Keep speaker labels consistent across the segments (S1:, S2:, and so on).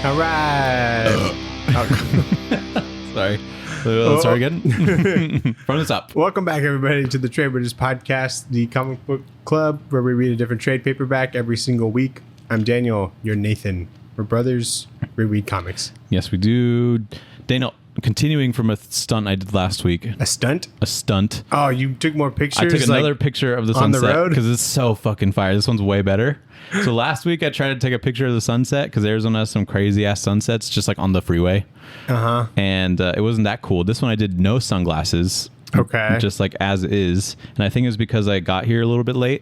S1: All right.
S2: Sorry. Let's start again. From the top.
S1: Welcome back, everybody, to the Tradewaiters podcast, the comic book club where we read a different trade paperback every single week. I'm Daniel. You're Nathan. We're brothers. We read comics.
S2: Yes, we do. Daniel, continuing from a stunt I did last week.
S1: A stunt?
S2: A stunt.
S1: Oh, you took more pictures?
S2: I took another picture of the sunset
S1: on the road?
S2: because it's so fucking fire. This one's way better. So last week I tried to take a picture of the sunset because Arizona has some crazy ass sunsets just like on the freeway.
S1: Uh-huh.
S2: And it wasn't that cool. This one I did no sunglasses.
S1: Okay.
S2: Just like as is. And I think it was because I got here a little bit late.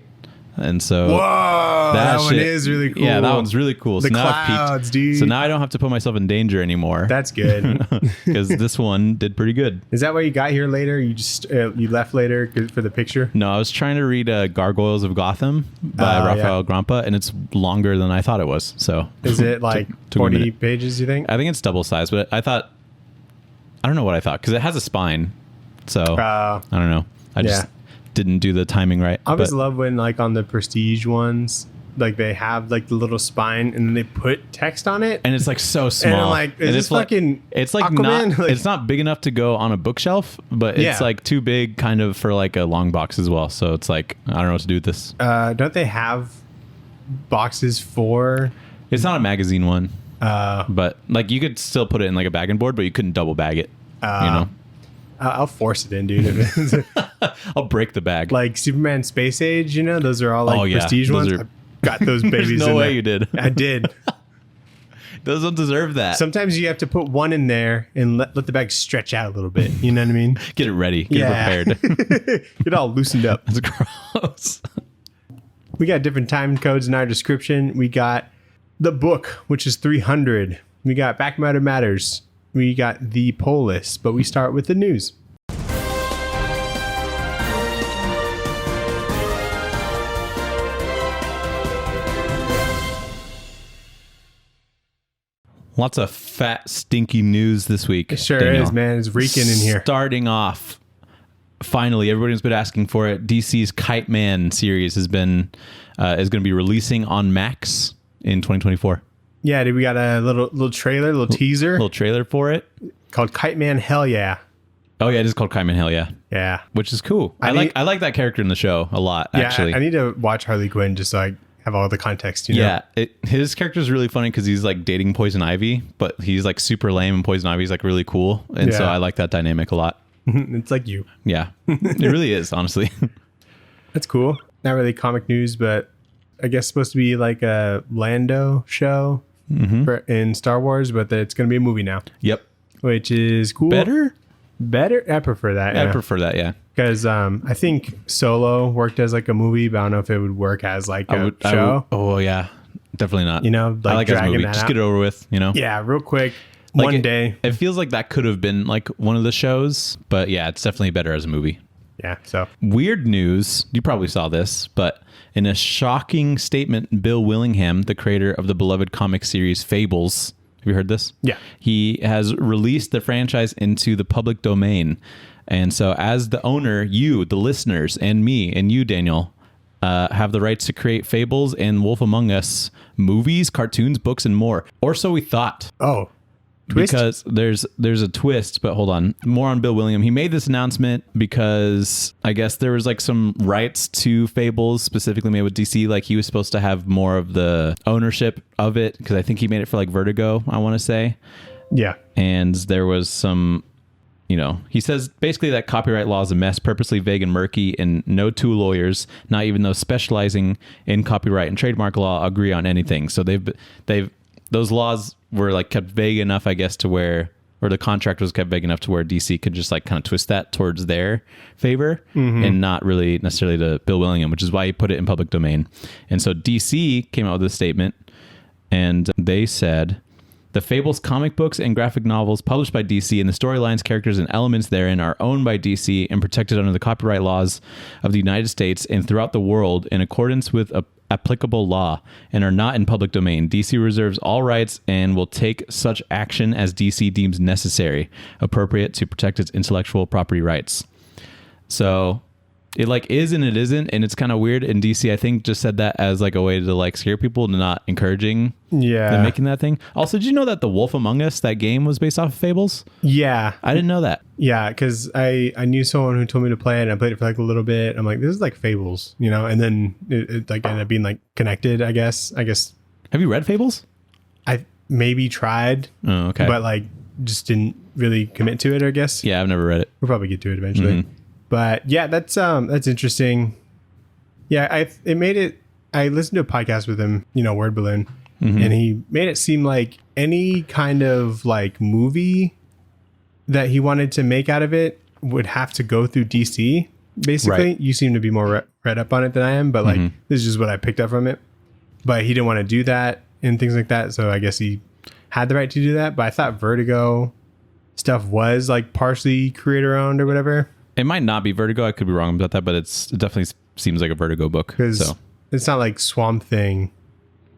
S2: And so
S1: whoa, that one is really cool.
S2: Yeah, that one's really cool.
S1: The
S2: so now
S1: clouds, dude.
S2: So now I don't have to put myself in danger anymore.
S1: That's good.
S2: Because this one did pretty good.
S1: Is that why you got here later? You just you left later for the picture?
S2: No, I was trying to read Gargoyles of Gotham by Rafael Grampa, and it's longer than I thought it was. So
S1: is it like 40 pages, you think?
S2: I think it's double size, but I don't know what I thought because it has a spine. So I don't know. I just didn't do the timing right.
S1: I always love when like on the prestige ones, like they have like the little spine and then they put text on it
S2: and it's like so small.
S1: And I'm like, is this fucking
S2: it's like
S1: Aquaman?
S2: Not it's not big enough to go on a bookshelf, but it's like too big kind of for like a long box as well. So it's like I don't know what to do with this.
S1: Don't they have boxes for?
S2: It's not a magazine one. But like you could still put it in like a bag and board, but you couldn't double bag it. You know.
S1: I'll force it in, dude.
S2: I'll break the bag.
S1: Like Superman Space Age, you know, those are all like prestige ones. I got those babies.
S2: There's no way you did.
S1: I did.
S2: Those don't deserve that.
S1: Sometimes you have to put one in there and let the bag stretch out a little bit. You know what I mean?
S2: Get it ready. Get it prepared.
S1: Get all loosened up.
S2: That's gross.
S1: We got different time codes in our description. We got the book, which is 300. We got Back Matter Matters. We got the poll list, but we start with the news.
S2: Lots of fat, stinky news this week.
S1: It sure
S2: Daniel.
S1: is, man. It's reeking in here.
S2: Starting off, finally, everybody's been asking for it. DC's Kite Man series is going to be releasing on Max in 2024.
S1: Yeah, dude, we got a little trailer, little teaser.
S2: Little trailer for it.
S1: Called Kite Man Hell Yeah.
S2: Oh, yeah, it is called Kite Man Hell Yeah.
S1: Yeah.
S2: Which is cool. I like that character in the show a lot, actually.
S1: I need to watch Harley Quinn just so I have all the context, you know?
S2: Yeah, his character is really funny because he's like dating Poison Ivy, but he's like super lame and Poison Ivy's like really cool. And so I like that dynamic a lot.
S1: It's like you.
S2: Yeah, it really is, honestly.
S1: That's cool. Not really comic news, but I guess supposed to be like a Lando show in Star Wars, but it's going to be a movie now.
S2: Yep.
S1: Which is cool.
S2: Better?
S1: I prefer that.
S2: Yeah. I prefer that, yeah.
S1: Because I think Solo worked as like a movie, but I don't know if it would work as like a show.
S2: Oh, yeah. Definitely not.
S1: You know, like
S2: I like it as a movie. Just get it over with, you know?
S1: Yeah, real quick.
S2: Like
S1: one day.
S2: It feels like that could have been like one of the shows, but yeah, it's definitely better as a movie.
S1: Yeah, so.
S2: Weird news. You probably saw this, but in a shocking statement, Bill Willingham, the creator of the beloved comic series Fables, have you heard this?
S1: Yeah.
S2: He has released the franchise into the public domain. And so as the owner, you, the listeners, and me, and you, Daniel, have the rights to create Fables and Wolf Among Us movies, cartoons, books, and more. Or so we thought.
S1: Oh. Twist?
S2: Because there's a twist, but hold on. More on Bill Willingham. He made this announcement because I guess there was like some rights to Fables specifically made with DC. Like he was supposed to have more of the ownership of it because I think he made it for like Vertigo, I want to say.
S1: Yeah.
S2: And there was some, he says basically that copyright law is a mess, purposely vague and murky, and no two lawyers, not even those specializing in copyright and trademark law, agree on anything. So those laws were like kept vague enough, I guess, to where, or the contract was kept vague enough to where DC could just like kind of twist that towards their favor and not really necessarily to Bill Willingham, which is why he put it in public domain. And so DC came out with a statement and they said, the Fables comic books and graphic novels published by DC and the storylines, characters, and elements therein are owned by DC and protected under the copyright laws of the United States and throughout the world in accordance with applicable law and are not in public domain. DC reserves all rights and will take such action as DC deems necessary, appropriate to protect its intellectual property rights. So It like is and it isn't, and it's kind of weird. And DC, I think, just said that as like a way to like scare people, and not encouraging them making that thing. Also, did you know that The Wolf Among Us, that game, was based off of Fables?
S1: Yeah.
S2: I didn't know that.
S1: Yeah, because I knew someone who told me to play it, and I played it for like a little bit. I'm like, this is like Fables, you know? And then it like ended up being like connected, I guess.
S2: Have you read Fables?
S1: I maybe tried, but like just didn't really commit to it, I guess.
S2: Yeah, I've never read it.
S1: We'll probably get to it eventually. But yeah, that's interesting. Yeah, I listened to a podcast with him, you know, Word Balloon, and he made it seem like any kind of like movie that he wanted to make out of it would have to go through DC. Basically, you seem to be more read up on it than I am, but like this is just what I picked up from it. But he didn't want to do that and things like that, so I guess he had the right to do that. But I thought Vertigo stuff was like partially creator owned or whatever.
S2: It might not be Vertigo. I could be wrong about that, but it definitely seems like a Vertigo book.
S1: Because it's not like Swamp Thing.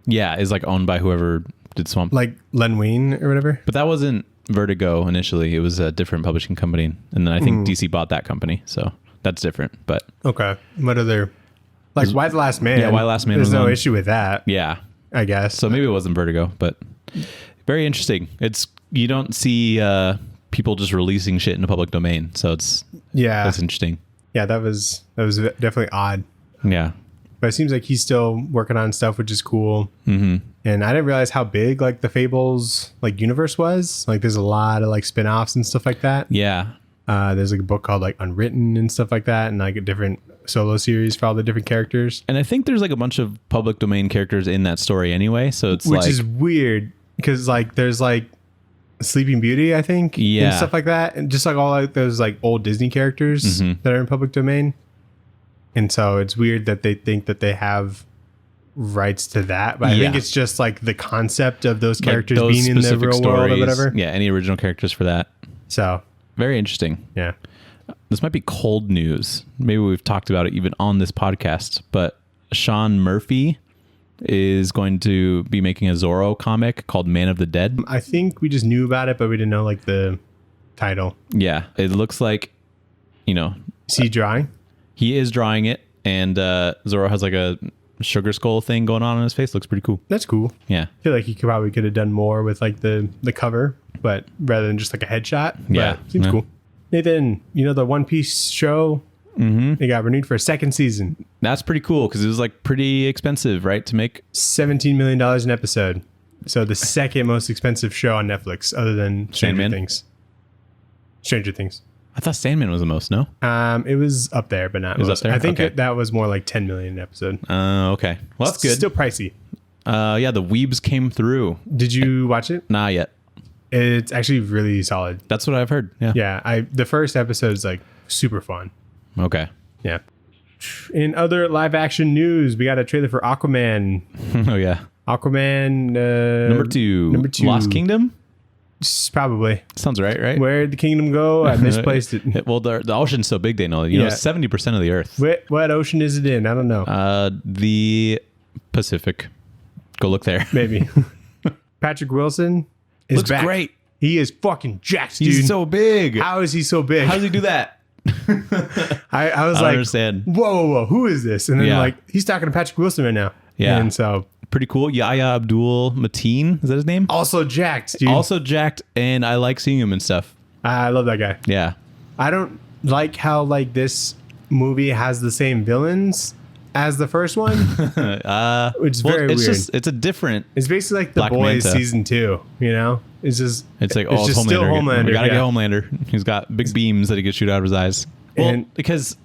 S2: Yeah, is like owned by whoever did Swamp.
S1: Like Len Wein or whatever.
S2: But that wasn't Vertigo initially. It was a different publishing company. And then I think DC bought that company. So that's different. But
S1: okay. What other... Like Why the Last Man?
S2: Yeah, Why the Last Man.
S1: There's no issue with that.
S2: Yeah.
S1: I guess.
S2: So maybe it wasn't Vertigo, but very interesting. You don't see people just releasing shit in the public domain. So that's interesting.
S1: Yeah, that was definitely odd.
S2: Yeah.
S1: But it seems like he's still working on stuff, which is cool. And I didn't realize how big like the Fables like universe was. Like there's a lot of like spin-offs and stuff like that.
S2: Yeah.
S1: There's like a book called like Unwritten and stuff like that, and like a different solo series for all the different characters.
S2: And I think there's like a bunch of public domain characters in that story anyway. So it's
S1: which is weird because like there's like Sleeping Beauty, I think, and stuff like that, and just like all like those like old Disney characters that are in public domain. And so it's weird that they think that they have rights to that, but I think it's just like the concept of those characters like those being in the real world or whatever.
S2: Yeah, any original characters for that.
S1: So
S2: very interesting.
S1: Yeah.
S2: This might be cold news. Maybe we've talked about it even on this podcast, but Sean Murphy is going to be making a Zorro comic called Man of the Dead.
S1: I think we just knew about it, but we didn't know like the title.
S2: Yeah, it looks like, you know.
S1: Is he drawing?
S2: He is drawing it, and Zorro has like a sugar skull thing going on his face. Looks pretty cool.
S1: That's cool.
S2: Yeah.
S1: I feel like he probably could have done more with like the cover, but rather than just like a headshot.
S2: Yeah.
S1: Seems cool. Nathan, you know the One Piece show? They got renewed for a second season.
S2: That's pretty cool because it was like pretty expensive, right, to make?
S1: $17 million an episode. So the second most expensive show on Netflix other than Stranger Things. I
S2: thought Sandman was the most, no?
S1: It was up there, but not most.
S2: Up there?
S1: I think that was more like 10 million an episode.
S2: Okay. Well, that's good.
S1: Still pricey.
S2: Yeah, the Weebs came through.
S1: Did you watch it?
S2: Not yet.
S1: It's actually really solid.
S2: That's what I've heard. Yeah.
S1: Yeah. The first episode is like super fun.
S2: Okay.
S1: Yeah. In other live action news, we got a trailer for Aquaman.
S2: Oh yeah.
S1: Aquaman
S2: number two. Lost Kingdom?
S1: Probably.
S2: Sounds right?
S1: Where'd the kingdom go? I misplaced it.
S2: Well, the ocean's so big, they know. You know, 70% of the Earth.
S1: What ocean is it in? I don't know.
S2: The Pacific. Go look there.
S1: Maybe. Patrick Wilson is
S2: looks
S1: back.
S2: Great.
S1: He is fucking jacked, dude.
S2: He's so big.
S1: How is he so big?
S2: How does he do that?
S1: I was like,
S2: understand.
S1: Whoa, who is this? And then like, he's talking to Patrick Wilson right now.
S2: Yeah.
S1: And so
S2: pretty cool. Yahya Abdul Mateen, is that his name?
S1: Also jacked, dude.
S2: Also jacked, and I like seeing him and stuff.
S1: I love that guy.
S2: Yeah.
S1: I don't like how like this movie has the same villains as the first one, which is very weird.
S2: It's a different.
S1: It's basically like The
S2: Black
S1: Boys
S2: Manta.
S1: season 2. You know, it's
S2: like
S1: it's just
S2: Homelander.
S1: still Homelander.
S2: We gotta get Homelander. He's got big beams that he could shoot out of his eyes. Well, because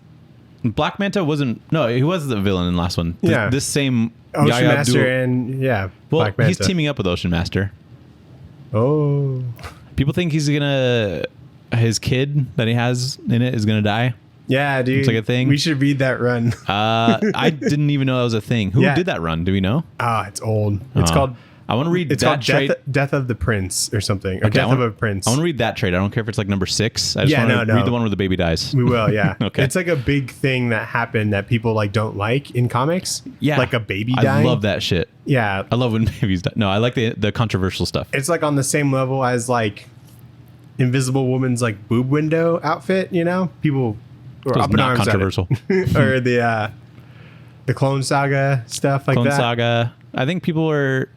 S2: Black Manta wasn't. No, he was the villain in the last one. This same
S1: Ocean
S2: Yahya
S1: Master
S2: Abdul,
S1: and
S2: Black Manta. He's teaming up with Ocean Master.
S1: Oh,
S2: people think he's gonna. His kid that he has in it is gonna die.
S1: Yeah, dude.
S2: It's like a thing.
S1: We should read that run.
S2: I didn't even know that was a thing. Who did that run? Do we know?
S1: It's old. It's called.
S2: I want to read.
S1: It's
S2: that
S1: called
S2: trade.
S1: Death of the Prince or something. Or Death of a Prince.
S2: I want to read that trade. I don't care if it's like number 6. I just want to read the one where the baby dies.
S1: We will, yeah.
S2: Okay.
S1: It's like a big thing that happened that people like don't like in comics. Yeah. Like a baby dying.
S2: I love that shit.
S1: Yeah.
S2: I love when babies die. No, I like the controversial stuff.
S1: It's like on the same level as like Invisible Woman's like boob window outfit, you know? People or up in
S2: not
S1: arms
S2: controversial.
S1: or the Clone Saga stuff like
S2: Clone
S1: that.
S2: Saga. I think people were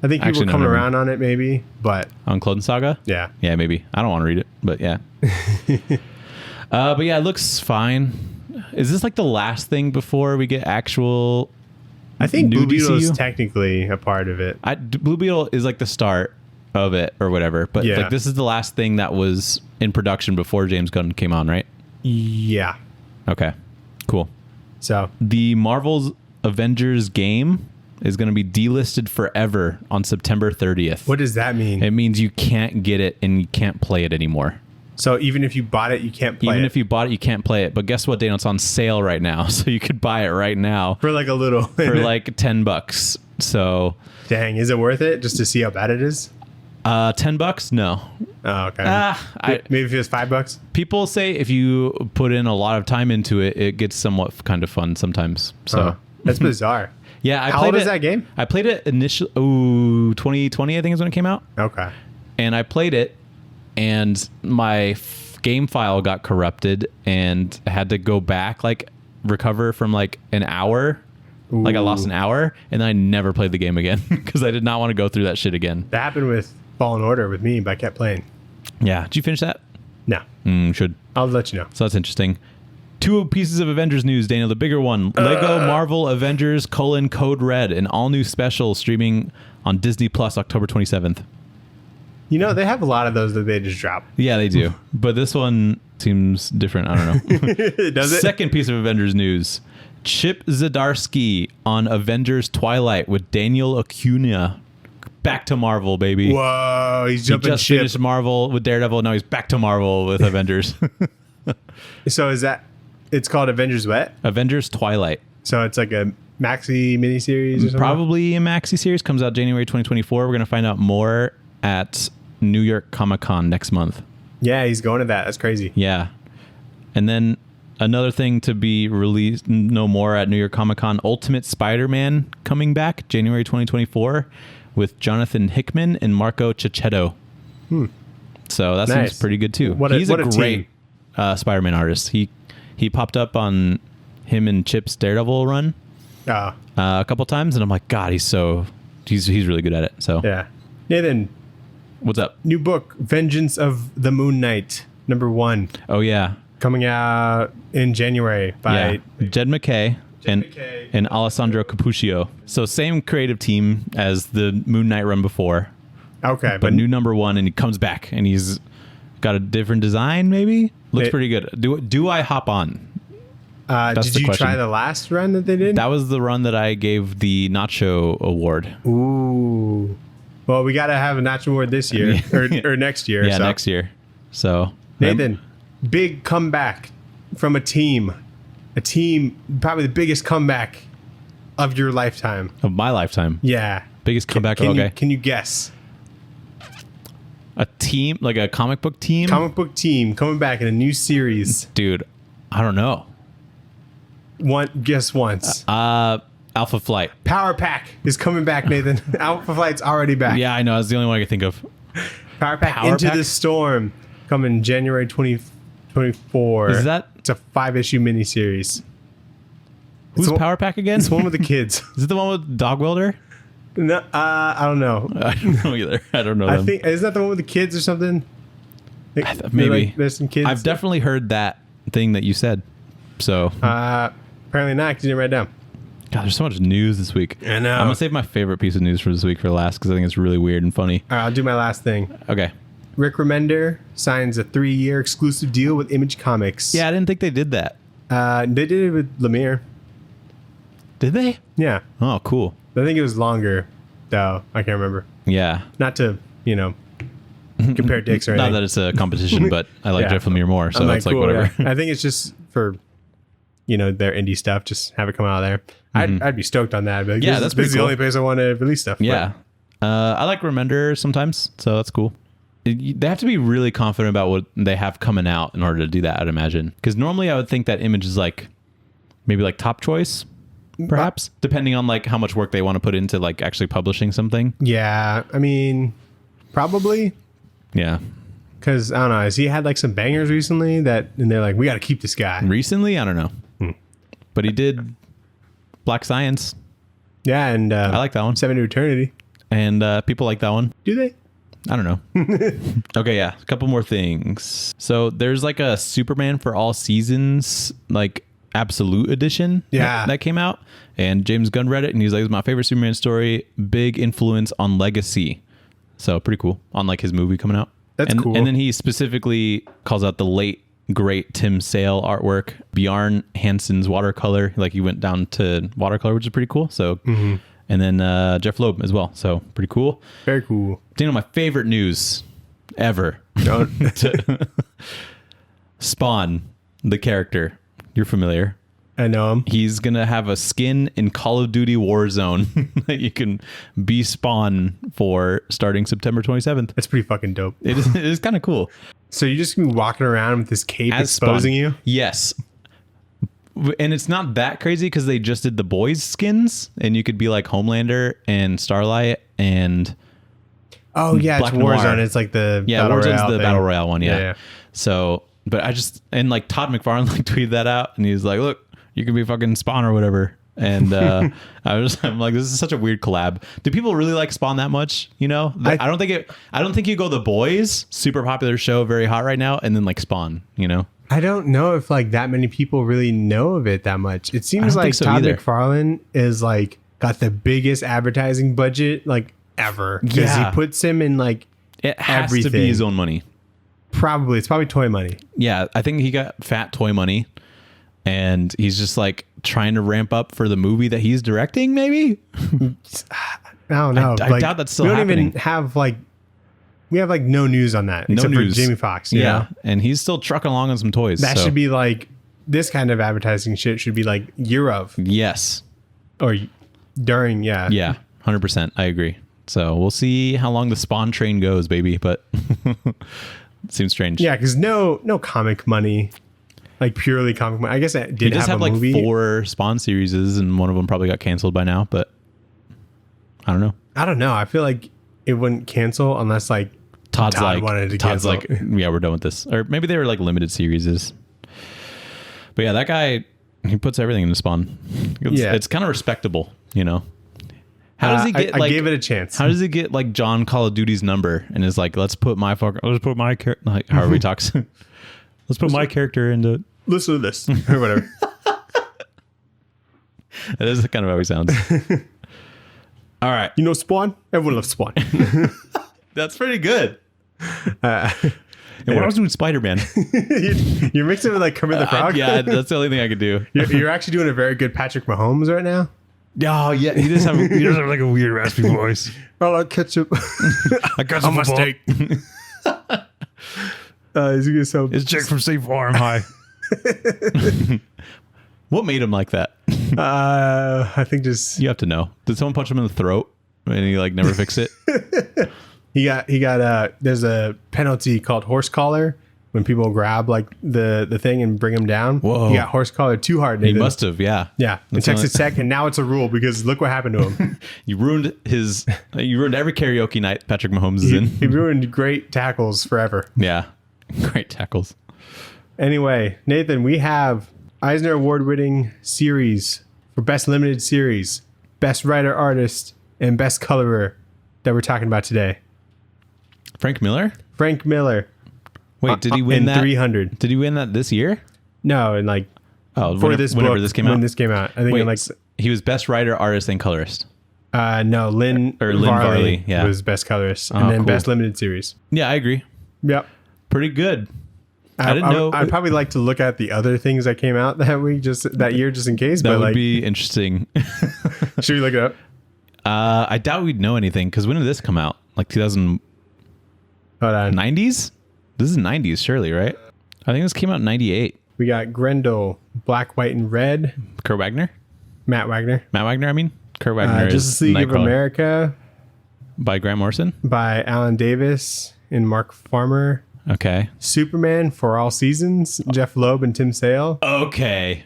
S1: Actually, coming around on it, maybe, but
S2: on Clone Saga.
S1: yeah,
S2: Maybe. I don't want to read it, but yeah. But yeah, it looks fine. Is this like the last thing before we get actual?
S1: I think
S2: new
S1: Blue Beetle is
S2: DCU?
S1: technically a part of it.
S2: Blue Beetle is like the start of it or whatever, but
S1: Yeah.
S2: like this is the last thing that was in production before James Gunn came on, right?
S1: Yeah,
S2: Okay, cool.
S1: so
S2: The Marvel's Avengers game is going to be delisted forever on September 30th.
S1: what does that mean?
S2: It means you can't get it and you can't play it anymore.
S1: So even if you bought it, you can't play
S2: Even
S1: it
S2: if you bought it, you can't play it. But guess what, Daniel? It's on sale right now, so you could buy it right now
S1: for like a little.
S2: for like $10. So,
S1: Dang, is it worth it just to see how bad it is?
S2: $10? No.
S1: Oh, okay. Maybe if it was $5.
S2: People say if you put in a lot of time into it, it gets somewhat kind of fun sometimes. So
S1: That's bizarre.
S2: yeah, I
S1: How
S2: played
S1: old
S2: it.
S1: is that game?
S2: I played it initially. 2020, I think is when it came out.
S1: Okay.
S2: And I played it, and my game file got corrupted, and I had to go back, like recover from like an hour. Like I lost an hour, and then I never played the game again because I did not want to go through that shit again.
S1: That happened with Fallen Order with me, but I kept playing.
S2: Yeah, did you finish that?
S1: No,
S2: Should.
S1: I'll let you know.
S2: So that's interesting. 2 pieces of Avengers news, Daniel. The bigger one, Lego Marvel Avengers: Code Red, an all new special streaming on Disney Plus October 27th.
S1: You know, they have a lot of those that they just drop.
S2: Yeah, they do. But this one seems different. I don't know.
S1: Does it?
S2: Second piece of Avengers news. Chip Zdarsky on Avengers Twilight with Daniel Acuna. Back to Marvel, baby.
S1: Whoa, he's
S2: He
S1: jumping
S2: just
S1: ship.
S2: finished Marvel with Daredevil. Now he's back to Marvel with Avengers.
S1: So is that, it's called Avengers Wet?
S2: Avengers Twilight.
S1: So it's like a maxi miniseries or something?
S2: Probably a maxi series. Comes out January 2024. We're going to find out more at New York Comic Con next month.
S1: Yeah, he's going to that. That's crazy.
S2: Yeah. And then another thing to be released no more at New York Comic Con, Ultimate Spider-Man coming back January 2024 with Jonathan Hickman and Marco Cicchetto. So that
S1: Nice.
S2: seems pretty good too.
S1: What a-
S2: He's
S1: what
S2: a
S1: a
S2: great Spider-Man artist. He popped up on him and Chip's Daredevil run
S1: Oh,
S2: a couple times, and I'm like, God, he's really good at it. So
S1: yeah. Nathan,
S2: what's up?
S1: new book, Vengeance of the Moon Knight, #1,
S2: Oh yeah,
S1: coming out in January by
S2: Jed McKay. And
S1: McKay.
S2: and Alessandro Cappuccio. So same creative team as the Moon Knight run before,
S1: Okay,
S2: but new #1, and he comes back and he's got a different design. Maybe looks pretty good. Do I hop on? that's
S1: did
S2: the
S1: you
S2: question.
S1: try the last run that they did?
S2: That was the run that I gave the Nacho Award.
S1: Ooh. Well, we got to have a Nacho Award this year or next year.
S2: Yeah,
S1: so.
S2: next year. So
S1: Nathan, big comeback from a team, probably the biggest comeback of your lifetime.
S2: of my lifetime,
S1: Yeah.
S2: biggest comeback.
S1: Can you guess?
S2: A team, like a comic book team.
S1: Comic book team coming back in a new series.
S2: Dude, I don't know.
S1: Guess once.
S2: Alpha Flight.
S1: Power Pack is coming back, Nathan. Alpha Flight's already back.
S2: Yeah, I know. That's the only one I could think of.
S1: Power Pack
S2: Power
S1: Into
S2: Pack?
S1: the Storm coming January 2024.
S2: Is that
S1: It's a 5-issue miniseries.
S2: who's
S1: the-
S2: Power Pack again?
S1: It's one with the kids.
S2: Is it the one with Dog Welder?
S1: No, I don't know.
S2: I don't know either. I don't know
S1: I
S2: them.
S1: think isn't that the one with the kids or something?
S2: Maybe.
S1: There's some kids.
S2: I've definitely heard that thing that you said. So,
S1: apparently not because you didn't write it down.
S2: God, there's so much news this week.
S1: I know.
S2: I'm gonna save my favorite piece of news for this week for last because I think it's really weird and funny.
S1: All right, I'll do my last thing.
S2: Okay.
S1: Rick Remender signs a 3-year exclusive deal with Image Comics.
S2: Yeah, I didn't think they did that.
S1: They did it with Lemire.
S2: Did they?
S1: Yeah,
S2: Oh, cool.
S1: I think it was longer though. I can't remember.
S2: Yeah.
S1: Not to compare dicks or anything.
S2: Not that it's a competition, but I like
S1: Yeah.
S2: Jeff Lemire more, so
S1: I'm
S2: it's like
S1: cool,
S2: whatever.
S1: yeah. I think it's just for their indie stuff. Just have it come out there. I'd be stoked on that. I'd be like,
S2: Yeah,
S1: this,
S2: that's
S1: this is
S2: pretty
S1: the
S2: cool.
S1: only place I want to release stuff.
S2: Yeah. I like Remender sometimes, so that's cool. They have to be really confident about what they have coming out in order to do that, I'd imagine. Because normally I would think that Image is like maybe like top choice, perhaps, depending on like how much work they want to put into like actually publishing something.
S1: Yeah, I mean, probably
S2: Yeah.
S1: Because, I don't know, has he had like some bangers recently and they're like, we got to keep this guy?
S2: Recently? I don't know. But he did Black Science.
S1: Yeah, and
S2: I like that one.
S1: Seven to Eternity.
S2: And people like that one.
S1: Do they?
S2: I don't know. Okay, yeah. A couple more things. So there's like a Superman for All Seasons, like Absolute Edition that came out. And James Gunn read it and he's like, it's my favorite Superman story. Big influence on Legacy. So pretty cool on like his movie coming out.
S1: That's cool.
S2: And then he specifically calls out the late great Tim Sale artwork, Bjarne Hansen's watercolor. Like he went down to watercolor, which is pretty cool. So, and then Jeff Loeb as well. So pretty cool.
S1: Very cool.
S2: You know, my favorite news ever. Spawn, the character. You're familiar.
S1: I know him.
S2: He's going to have a skin in Call of Duty Warzone that you can be Spawn for starting September 27th.
S1: That's pretty fucking dope.
S2: It is kind of cool.
S1: So you're just gonna be walking around with this cape
S2: As
S1: exposing
S2: Spawn.
S1: you?
S2: Yes. And it's not that crazy because they just did the boys skins and you could be like Homelander and Starlight and
S1: Oh yeah,
S2: Black
S1: it's Warzone.
S2: Noir.
S1: It's like the
S2: Battle Warzone's the
S1: thing.
S2: Battle Royale one, yeah.
S1: Yeah.
S2: So, but I just, and like Todd McFarlane like tweeted that out and he's like, look, you can be fucking Spawn or whatever. And I'm like, this is such a weird collab. Do people really like Spawn that much? You know, I don't think you go The Boys, super popular show, very hot right now, and then like Spawn, you know?
S1: I don't know if like that many people really know of it that much. It seems like
S2: so
S1: Todd
S2: either.
S1: McFarlane is like got the biggest advertising budget like ever. Because he puts him in like
S2: It has to
S1: everything.
S2: be his own money.
S1: It's probably toy money.
S2: Yeah, I think he got fat toy money. And he's just like trying to ramp up for the movie that he's directing, maybe?
S1: I don't know.
S2: I
S1: Like,
S2: doubt that's still
S1: we don't
S2: happening.
S1: even have like we have like no news on that except
S2: news.
S1: for Jamie Foxx. You know?
S2: And he's still trucking along on some toys.
S1: That
S2: so.
S1: should be like this kind of advertising shit should be like year of
S2: Yes.
S1: or during.
S2: Yeah, 100%. I agree. So we'll see how long the Spawn train goes, baby. But it seems strange.
S1: Yeah, because no comic money, like purely comic money. I guess it
S2: He
S1: did
S2: does have
S1: a
S2: like
S1: movie.
S2: 4 Spawn series, and one of them probably got canceled by now. But I don't know.
S1: I don't know. I feel like it wouldn't cancel unless like
S2: Todd
S1: wanted to cancel.
S2: like, yeah, we're done with this. Or maybe they were like limited series. But yeah, that guy, he puts everything into Spawn. It's kind of respectable, you know. How does he get?
S1: I gave it a chance.
S2: How does he get like John Call of Duty's number and is like, let's put my character, like however he talks. Let's put my character into.
S1: Listen to this or whatever.
S2: That is kind of how he sounds. All right,
S1: You know Spawn? Everyone loves Spawn.
S2: that's pretty good.
S1: Uh,
S2: And what I was doing Spider-Man.
S1: you're mixing it with like Kermit the Frog.
S2: Yeah, that's the only thing I could do.
S1: You're actually doing a very good Patrick Mahomes right now.
S2: Oh yeah, he does have like a weird raspy voice.
S1: Oh, I'll catch up.
S2: I got some mistake.
S1: Is he gonna sound?
S2: It's Jake from State Farm. Hi. What made him like that?
S1: I think just
S2: You have to know. Did someone punch him in the throat and he like never fix it?
S1: he got there's a penalty called horse collar when people grab like the thing and bring him down.
S2: Whoa.
S1: He got horse collar too hard.
S2: He
S1: Nathan.
S2: must have. Yeah.
S1: Yeah. In
S2: That's
S1: Texas
S2: only-
S1: Tech, and now it's a rule because look what happened to him.
S2: You ruined every karaoke night Patrick Mahomes is in.
S1: He ruined great tackles forever.
S2: Yeah. Great tackles.
S1: Anyway, Nathan, we have Eisner Award-winning series for Best Limited Series, Best Writer Artist, and Best Colorer that we're talking about today.
S2: Frank Miller?
S1: Frank Miller.
S2: Wait, did he win
S1: in
S2: that?
S1: 300.
S2: Did he win that this year?
S1: No, and like
S2: Oh,
S1: for
S2: whenever,
S1: this
S2: whenever
S1: book,
S2: this came out.
S1: when this came out, I think
S2: Wait,
S1: in like
S2: he was best writer, artist, and colorist.
S1: no, Lynn
S2: Varley, yeah.
S1: was best colorist,
S2: Oh,
S1: and then
S2: cool.
S1: Best Limited Series.
S2: Yeah, I agree.
S1: Yep.
S2: Pretty good. I didn't know.
S1: I'd probably like to look at the other things that came out that year, just in case.
S2: That
S1: but
S2: would
S1: like,
S2: be interesting.
S1: should we look it up?
S2: I doubt we'd know anything because when did this come out? Like 2090s?
S1: Hold on.
S2: This is 90s, surely, right? I think this came out in 98.
S1: We got Grendel, Black, White, and Red.
S2: Kurt Wagner?
S1: Matt Wagner.
S2: I mean. Kurt Wagner is
S1: Justice League of
S2: Nightcrawler.
S1: America
S2: By Grant Morrison?
S1: by Alan Davis and Mark Farmer.
S2: Okay.
S1: Superman for All Seasons, Jeff Loeb and Tim Sale.
S2: Okay.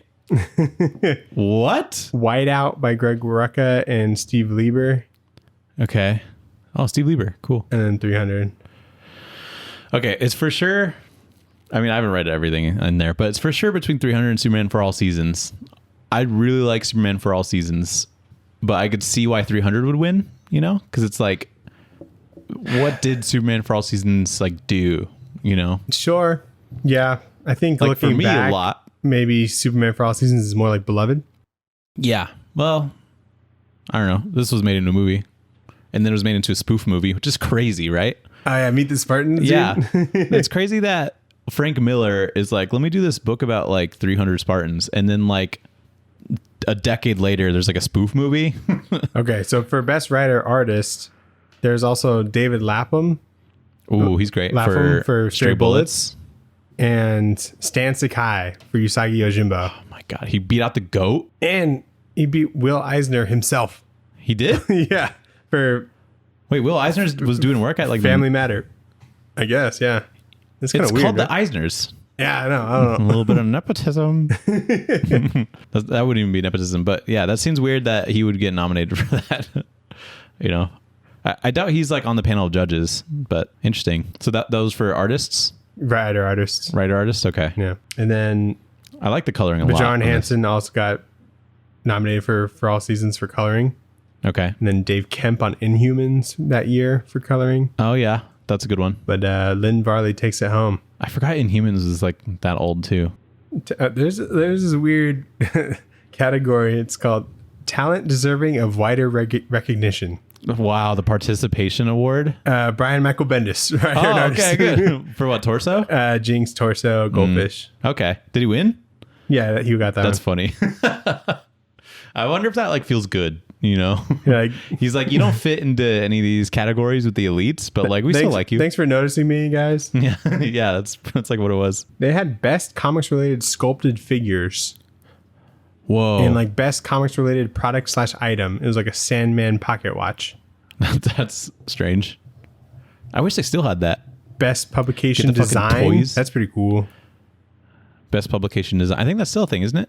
S2: What?
S1: Whiteout by Greg Rucka and Steve Lieber.
S2: Okay. Oh, Steve Lieber. Cool.
S1: And then 300.
S2: Okay, it's for sure. I mean, I haven't read everything in there, but it's for sure between 300 and Superman for All Seasons. I really like Superman for All Seasons, but I could see why 300 would win, you know? Because it's like, what did Superman for All Seasons like do, you know?
S1: Sure. Yeah. I think
S2: Like
S1: looking
S2: for me,
S1: back,
S2: a lot.
S1: maybe Superman for All Seasons is more like Beloved.
S2: Yeah. Well, I don't know. This was made into a movie, and then it was made into a spoof movie, which is crazy, right?
S1: Oh, yeah. Meet the Spartans.
S2: Yeah.
S1: Dude.
S2: It's crazy that Frank Miller is like, let me do this book about like 300 Spartans. And then like a decade later, there's like a spoof movie.
S1: Okay. So for Best Writer Artist, there's also David Lapham.
S2: Ooh, he's great.
S1: Lapham for Stray Bullets. And Stan Sakai for Usagi Yojimbo.
S2: Oh my God. He beat out the goat.
S1: And he beat Will Eisner himself.
S2: He did?
S1: Yeah. For
S2: Wait, Will Eisner was doing work at like
S1: Family Matter. I guess. Yeah. It's kind
S2: It's
S1: of weird.
S2: called the
S1: right?
S2: Eisners.
S1: Yeah, I know. I don't
S2: A
S1: know.
S2: little bit of nepotism. That wouldn't even be nepotism, but yeah, that seems weird that he would get nominated for that. You know, I doubt he's like on the panel of judges, but interesting. So those for artists,
S1: Writer Artist.
S2: writer artists. Okay,
S1: Yeah. And then
S2: I like the coloring a lot.
S1: John
S2: on this.
S1: Hansen also got nominated for All Seasons for coloring.
S2: Okay.
S1: And then Dave Kemp on Inhumans that year for coloring.
S2: Oh yeah, that's a good one.
S1: But Lynn Varley takes it home.
S2: I forgot Inhumans is like that old too.
S1: There's this weird category. It's called Talent Deserving of Wider Recognition.
S2: Wow, the participation award.
S1: Brian Michael Bendis. Writer
S2: Oh,
S1: artist.
S2: okay, good. For what, torso?
S1: Jinx, Torso, Goldfish.
S2: Okay. Did he win?
S1: Yeah, he got that
S2: That's
S1: one.
S2: funny. I wonder if that like feels good, you know?
S1: Yeah, like,
S2: He's like, you don't fit into any of these categories with the elites, but like we still like you.
S1: Thanks for noticing me, guys.
S2: Yeah, yeah, that's like what it was.
S1: They had best comics related sculpted figures
S2: Whoa,
S1: and like best comics related product / item. It was like a Sandman pocket watch.
S2: that's strange. I wish they still had that.
S1: Best publication
S2: Get the fucking
S1: design.
S2: toys.
S1: That's pretty cool.
S2: Best publication design. I think that's still a thing, isn't it?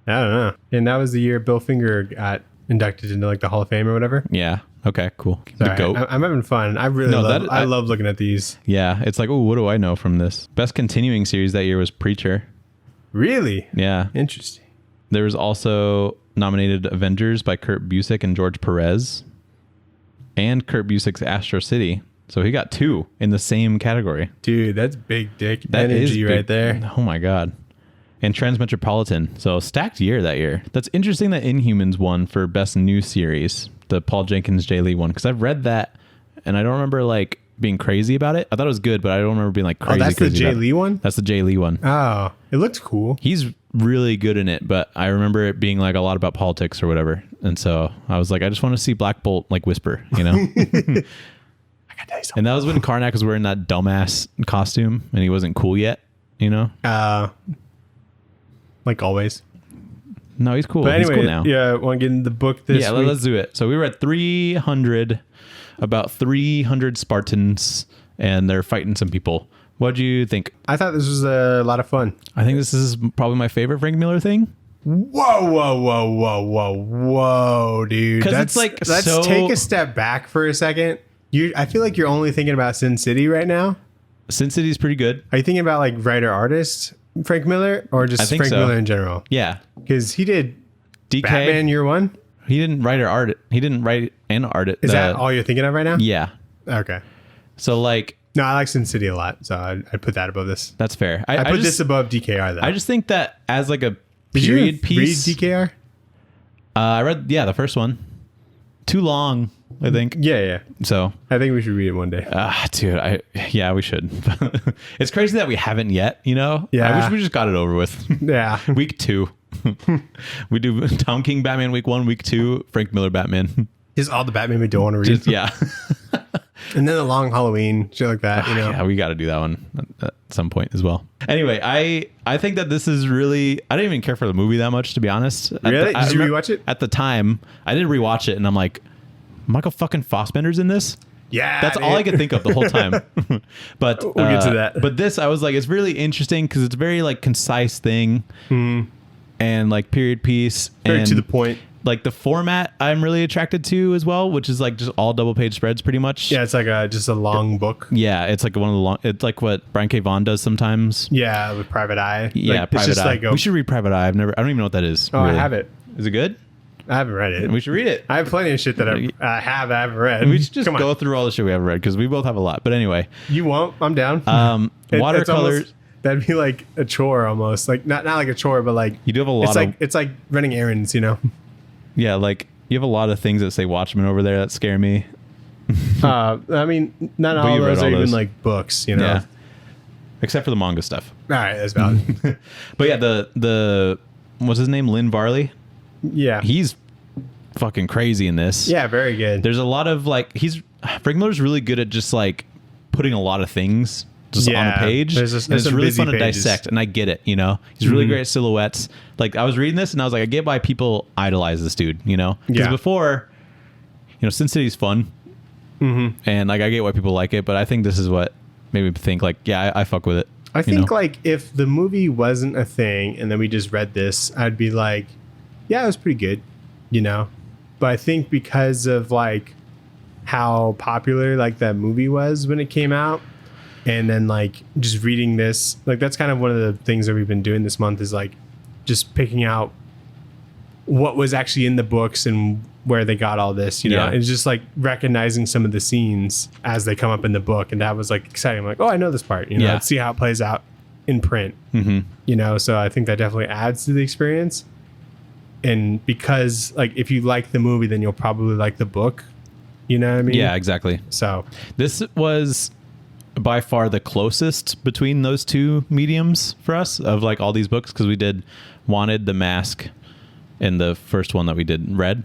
S1: I don't know. And that was the year Bill Finger got inducted into like the Hall of Fame or whatever.
S2: Yeah. Okay. Cool.
S1: Sorry,
S2: The goat.
S1: I'm having fun. I really
S2: No,
S1: love.
S2: that-
S1: I
S2: I-
S1: love looking at these.
S2: Yeah. It's like, oh, what do I know from this? Best continuing series that year was Preacher.
S1: Really
S2: Yeah.
S1: interesting.
S2: There was also nominated Avengers by Kurt Busiek and George Perez, and Kurt Busiek's Astro City. So he got 2 in the same category.
S1: Dude, that's big dick
S2: That is
S1: energy
S2: big.
S1: right there.
S2: Oh my God. And Transmetropolitan. So stacked year that year. That's interesting that Inhumans won for best new series, the Paul Jenkins J. Lee one, because I've read that and I don't remember like being crazy about it. I thought it was good, but I don't remember being like crazy.
S1: Oh, that's the
S2: crazy
S1: Jay
S2: about it.
S1: Lee one.
S2: That's the J. Lee one.
S1: Oh, it looked cool.
S2: He's really good in it, but I remember it being like a lot about politics or whatever. And so I was like, I just want to see Black Bolt like whisper, you know?
S1: I gotta tell you something.
S2: And that was when Karnak was wearing that dumbass costume and he wasn't cool yet, you know?
S1: Like always.
S2: No, he's cool.
S1: But
S2: He's
S1: anyway,
S2: cool now.
S1: yeah, want to get into the book this
S2: Yeah,
S1: week?
S2: let's do it. So we were at 300, about 300 Spartans, and they're fighting some people. What'd you think?
S1: I thought this was a lot of fun.
S2: I think this is probably my favorite Frank Miller thing.
S1: Whoa, dude.
S2: 'Cause it's like
S1: let's
S2: so-
S1: take a step back for a second. I feel like you're only thinking about Sin City right now.
S2: Sin City's pretty good.
S1: Are you thinking about like writer artist Frank Miller or
S2: I
S1: just
S2: think
S1: Frank
S2: so.
S1: Miller in general?
S2: Yeah.
S1: Because he did
S2: DK.
S1: Batman Year One.
S2: He didn't write or art it. He didn't write and art it.
S1: Is that all you're thinking of right now?
S2: Yeah.
S1: Okay.
S2: So like,
S1: No, I like Sin City a lot, so I'd put that above this.
S2: that's fair.
S1: I put
S2: just,
S1: this above DKR though.
S2: I just think that as like a
S1: Did you
S2: period piece.
S1: read DKR?
S2: I read, the first one. Too long, I think.
S1: Yeah.
S2: So,
S1: I think we should read it one day.
S2: dude, we should. It's crazy that we haven't yet, you know?
S1: Yeah.
S2: I wish we just got it over with.
S1: Yeah.
S2: Week 2. We do Tom King Batman week 1, week 2, Frank Miller Batman.
S1: Just all the Batman we don't want to read.
S2: Just, yeah.
S1: And then the Long Halloween, shit like that, you know?
S2: Yeah, we got to do that one at some point as well. Anyway, I think that this is really, I didn't even care for the movie that much, to be honest.
S1: Really? Did you rewatch it?
S2: At the time, I did rewatch it and I'm like, Michael fucking Fassbender's in this?
S1: Yeah.
S2: That's all I could think of the whole time. But
S1: We'll get to that.
S2: But this, I was like, it's really interesting because it's a very like concise thing and like period piece.
S1: Very
S2: and
S1: to the point.
S2: like the format I'm really attracted to as well, which is like just all double page spreads pretty much.
S1: Yeah, it's like just a long book.
S2: Yeah, it's like one of the long. It's like what Brian K. Vaughan does sometimes.
S1: Yeah, with Private Eye.
S2: Yeah,
S1: like,
S2: Private Eye.
S1: Like
S2: we should read Private Eye. I don't even know what that is.
S1: Oh, really. I have it.
S2: Is it good?
S1: I haven't read it.
S2: We should read it.
S1: I have plenty of shit that I haven't read.
S2: We should just go through all the shit we haven't read because we both have a lot. But anyway,
S1: you won't. I'm down.
S2: Watercolors.
S1: That'd be like a chore almost. Like not like a chore, but like
S2: you do have a lot.
S1: It's like running errands, you know.
S2: Yeah, like you have a lot of things that say Watchmen over there that scare me.
S1: I mean, not all those are even like books, you know. Yeah.
S2: Except for the manga stuff.
S1: All right, that's valid.
S2: But yeah, the what's his name? Lynn Varley.
S1: Yeah,
S2: he's fucking crazy in this.
S1: Yeah, very good.
S2: There's a lot of like Frank Miller's really good at just like putting a lot of things just on a page. It's really fun to dissect, and I get it. You know, he's really great at silhouettes. Like I was reading this, and I was like, I get why people idolize this dude. You know, because before, you know, Sin City's fun, and like I get why people like it, but I think this is what made me think like, yeah, I fuck with it.
S1: I think like if the movie wasn't a thing, and then we just read this, I'd be like, yeah, it was pretty good, you know. But I think because of like how popular like that movie was when it came out, and then like just reading this, like that's kind of one of the things that we've been doing this month is like just picking out what was actually in the books and where they got all this, you know. It's just like recognizing some of the scenes as they come up in the book, and that was like exciting. I'm like, oh, I know this part, you know. Let's see how it plays out in print, you know. So I think that definitely adds to the experience. And because like if you like the movie, then you'll probably like the book, you know what I mean?
S2: Yeah, exactly.
S1: So
S2: this was by far the closest between those two mediums for us of like all these books, because we did Wanted, The Mask, and the first one that we did Red.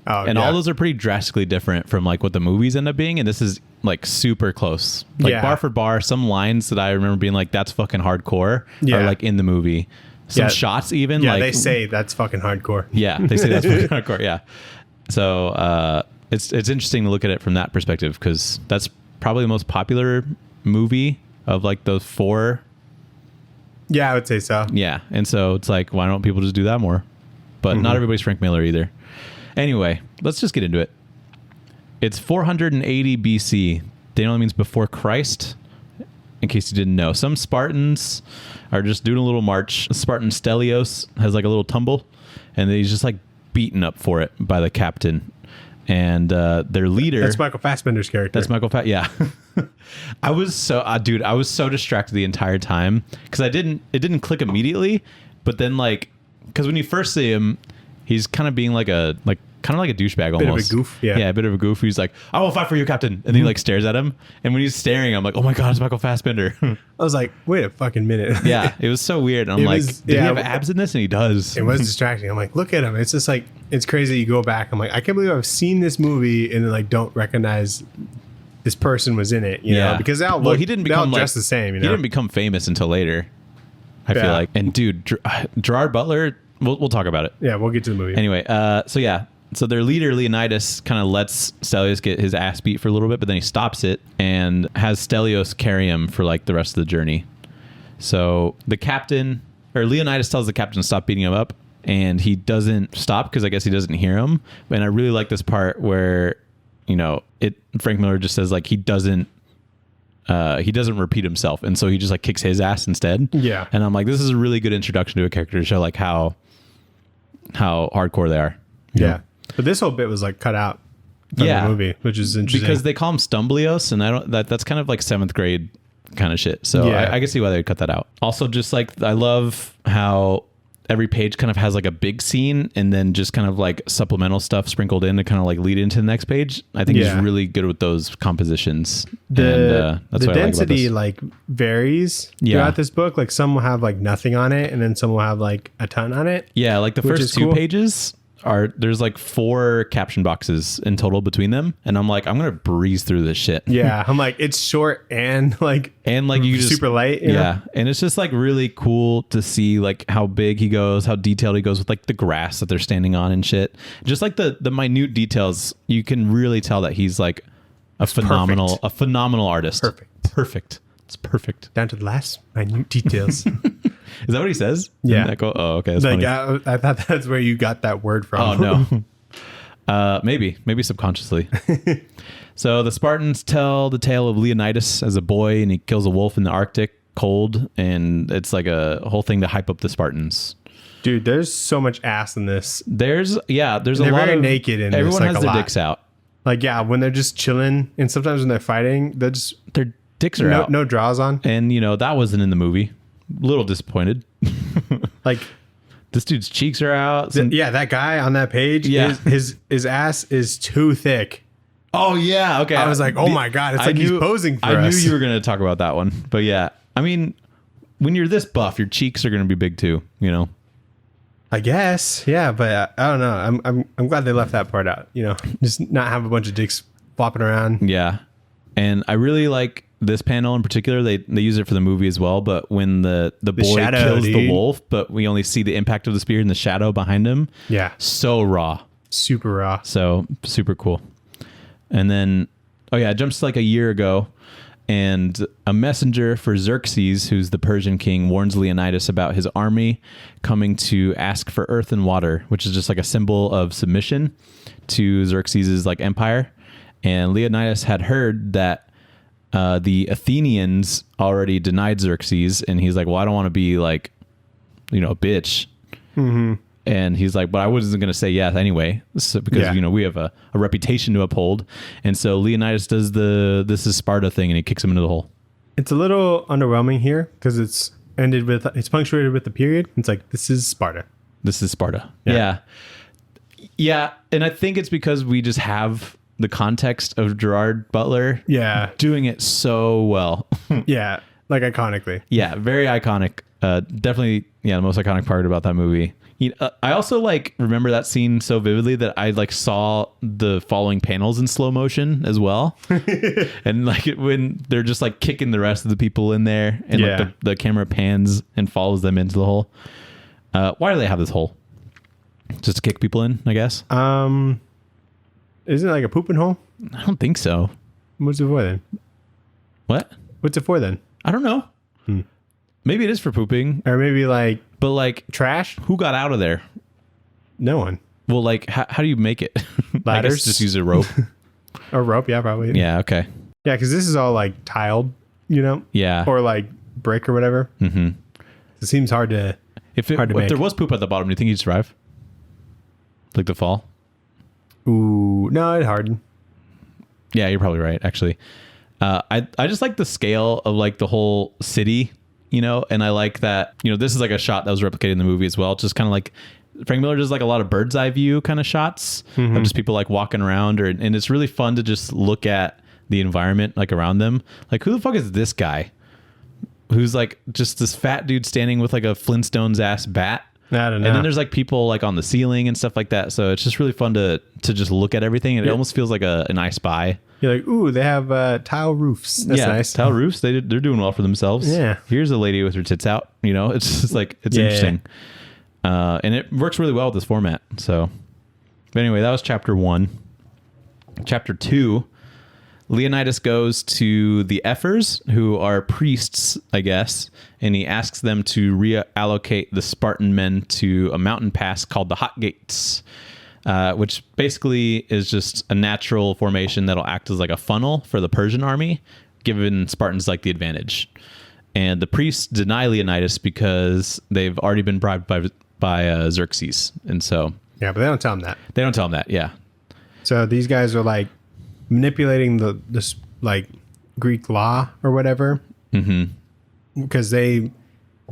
S2: Oh, and all those are pretty drastically different from like what the movies end up being, and this is like super close. Like bar for bar, some lines that I remember being like, that's fucking hardcore are like in the movie. Some shots even.
S1: Yeah,
S2: like,
S1: they say that's fucking hardcore.
S2: Yeah, they say that's fucking hardcore. Yeah. So it's interesting to look at it from that perspective, because that's probably the most popular movie of like those four.
S1: Yeah, I would say so.
S2: Yeah. And so it's like, why don't people just do that more? But not everybody's Frank Miller either. Anyway, let's just get into it. It's 480 BC. Generally means before Christ, in case you didn't know. Some Spartans are just doing a little march. Spartan Stelios has like a little tumble, and he's just like beaten up for it by the captain. And their leader...
S1: That's Michael Fassbender's character.
S2: That's Michael yeah. I was so distracted the entire time, because it didn't click immediately, but then like, because when you first see him, he's kind of being like a douchebag almost.
S1: Bit of a goof, yeah.
S2: Yeah, a bit of a goof. He's like, I will fight for you, Captain. And then he like stares at him. And when he's staring, I'm like, oh my God, it's Michael Fassbender.
S1: I was like, wait a fucking minute.
S2: Yeah, it was so weird. And I'm like, did he have abs in this? And he does.
S1: It was distracting. I'm like, look at him. It's just like, it's crazy. You go back. I'm like, I can't believe I've seen this movie and then like don't recognize this person was in it, you know? Because they all
S2: he didn't become
S1: dressed the same, you know?
S2: He didn't become famous until later, I feel like. And dude, Gerard Butler, we'll talk about it.
S1: Yeah, we'll get to the movie.
S2: Anyway, so their leader, Leonidas, kind of lets Stelios get his ass beat for a little bit, but then he stops it and has Stelios carry him for like the rest of the journey. So the captain, or Leonidas tells the captain to stop beating him up, and he doesn't stop because I guess he doesn't hear him. And I really like this part where, you know, Frank Miller just says like he doesn't repeat himself, and so he just like kicks his ass instead.
S1: Yeah.
S2: And I'm like, this is a really good introduction to a character to show like how hardcore they are.
S1: Yeah.
S2: Know?
S1: But this whole bit was like cut out from the movie, which is interesting.
S2: Because they call him Stumblios, and that's kind of like 7th grade kind of shit. So I can see why they would cut that out. Also, just like, I love how every page kind of has like a big scene and then just kind of like supplemental stuff sprinkled in to kind of like lead into the next page. I think he's really good with those compositions.
S1: That's the density like varies throughout this book. Like some will have like nothing on it, and then some will have like a ton on it.
S2: Yeah, like the first 2 pages there's like 4 caption boxes in total between them, and I'm like, I'm gonna breeze through this shit.
S1: Yeah, I'm like, it's short and like
S2: you just
S1: super light. You know?
S2: And it's just like really cool to see like how big he goes, how detailed he goes with like the grass that they're standing on and shit. Just like the minute details, you can really tell that he's like a phenomenal artist.
S1: Perfect.
S2: It's perfect
S1: down to the last minute details.
S2: Is that what he says?
S1: Yeah.
S2: Oh, okay. That's
S1: Like
S2: funny.
S1: I thought that's where you got that word from.
S2: Oh no. Maybe subconsciously. So the Spartans tell the tale of Leonidas as a boy, and he kills a wolf in the Arctic cold, and it's like a whole thing to hype up the Spartans.
S1: Dude, there's so much ass in this.
S2: There's a lot
S1: very
S2: of
S1: naked in
S2: everyone
S1: this, like,
S2: has
S1: a
S2: their
S1: lot.
S2: dicks out.
S1: Like, yeah, when they're just chilling, and sometimes when they're fighting, they're just
S2: Their dicks are out.
S1: no draws on.
S2: And that wasn't in the movie. A little disappointed.
S1: Like,
S2: This dude's cheeks are out.
S1: yeah, that guy on that page,
S2: Yeah.
S1: his ass is too thick.
S2: Oh yeah, okay.
S1: I was like, oh my God, it's like he's posing for
S2: I
S1: us.
S2: knew you were going to talk about that one, but yeah, I mean, when you're this buff, your cheeks are going to be big too.
S1: I guess, yeah, but I don't know. I'm glad they left that part out. Just not have a bunch of dicks flopping around.
S2: Yeah, and I really like this panel in particular. They use it for the movie as well. But when the boy
S1: shadow,
S2: kills the
S1: dude.
S2: wolf, but we only see the impact of the spear in the shadow behind him.
S1: Yeah,
S2: So raw,
S1: super raw.
S2: so super cool. And then, it jumps like a year ago, and a messenger for Xerxes, who's the Persian king, warns Leonidas about his army coming to ask for earth and water, which is just like a symbol of submission to Xerxes' like empire. And Leonidas had heard that the Athenians already denied Xerxes, and he's like, well, I don't want to be like, a bitch. Mm-hmm. And he's like, but I wasn't going to say yes anyway, because we have a reputation to uphold. And so Leonidas does this is Sparta thing, and he kicks him into the hole.
S1: It's a little underwhelming here because it's punctuated with the period. It's like, this is Sparta.
S2: This is Sparta. Yeah. And I think it's because we just have the context of Gerard Butler doing it so well.
S1: Yeah, like iconically.
S2: Yeah, very iconic. Definitely, the most iconic part about that movie. I also remember that scene so vividly that I saw the following panels in slow motion as well. And when they're just kicking the rest of the people in there, and the camera pans and follows them into the hole. Why do they have this hole? Just to kick people in, I guess.
S1: Isn't it like a pooping hole?
S2: I don't think so.
S1: What's it for then?
S2: What?
S1: What's it for then?
S2: I don't know. Maybe it is for pooping,
S1: Or maybe
S2: but
S1: trash?
S2: who got out of there?
S1: No one.
S2: Well, how do you make it? I guess
S1: Ladders?
S2: just use a rope.
S1: A rope? Yeah, probably.
S2: Yeah. Okay.
S1: Yeah, because this is all tiled,
S2: Yeah.
S1: or brick or whatever.
S2: Mm-hmm.
S1: It seems hard to.
S2: If
S1: hard to make.
S2: there was poop at the bottom, do you think he'd survive? The fall?
S1: Ooh, no, it hardened.
S2: Yeah, you're probably right. Actually, I just like the scale of the whole city, and I like that this is a shot that was replicated in the movie as well. Just kind of Frank Miller does a lot of bird's eye view kind of shots of just people walking around, and it's really fun to just look at the environment around them. Who the fuck is this guy? Who's just this fat dude standing with a Flintstones ass bat.
S1: I don't know.
S2: And then there's on the ceiling and stuff like that. So it's just really fun to just look at everything. And it almost feels like a nice buy.
S1: You're ooh, they have tile roofs. That's nice.
S2: Tile roofs. They're doing well for themselves.
S1: Yeah.
S2: Here's a lady with her tits out. It's just it's interesting. And it works really well with this format. So, but anyway, that was chapter 1. Chapter 2. Leonidas goes to the Ephors, who are priests, I guess, and he asks them to reallocate the Spartan men to a mountain pass called the Hot Gates, which basically is just a natural formation that'll act as a funnel for the Persian army, giving Spartans the advantage. And the priests deny Leonidas because they've already been bribed by Xerxes, and so
S1: Yeah, but they don't tell them that.
S2: they don't tell him that. Yeah,
S1: So these guys are manipulating this Greek law or whatever. Mm-hmm. Because they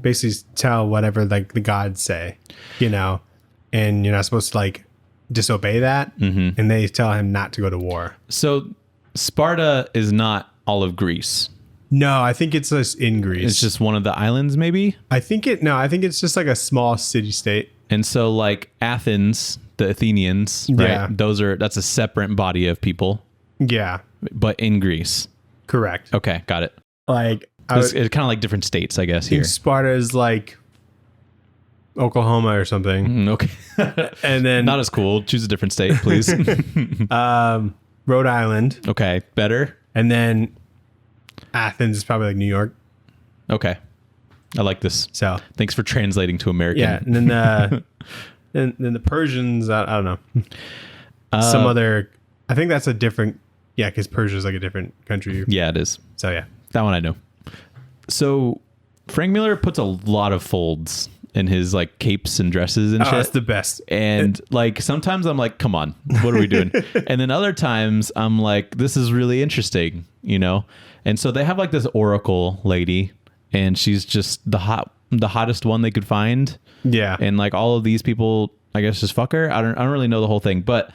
S1: basically tell whatever the gods say, and you're not supposed to disobey that. Mm-hmm. And they tell him not to go to war.
S2: so Sparta is not all of Greece.
S1: No, I think it's just in Greece.
S2: It's just one of the islands, maybe.
S1: I think it's just a small city state.
S2: And so Athens, the Athenians,
S1: Yeah.
S2: right? That's a separate body of people,
S1: Yeah,
S2: but in Greece.
S1: correct.
S2: Okay, got it.
S1: It's
S2: It's kind of different states, I guess, here.
S1: Sparta is Oklahoma or something.
S2: Okay.
S1: And then
S2: Not as cool. Choose a different state, please.
S1: Rhode Island.
S2: Okay, better.
S1: And then Athens is probably New York.
S2: Okay. I like this.
S1: So
S2: thanks for translating to American.
S1: yeah, and then then the Persians, I don't know, some other. I think that's a different. Yeah, because Persia is like a different country.
S2: Yeah, it is.
S1: So yeah,
S2: that one I know. So Frank Miller puts a lot of folds in his like capes and dresses and shit.
S1: That's the best.
S2: And like sometimes I'm like, come on, what are we doing? And then other times I'm like, this is really interesting, you know? And so they have like this oracle lady, and she's just the hottest one they could find.
S1: Yeah.
S2: And like all of these people, I guess, just fuck her. I don't really know the whole thing, but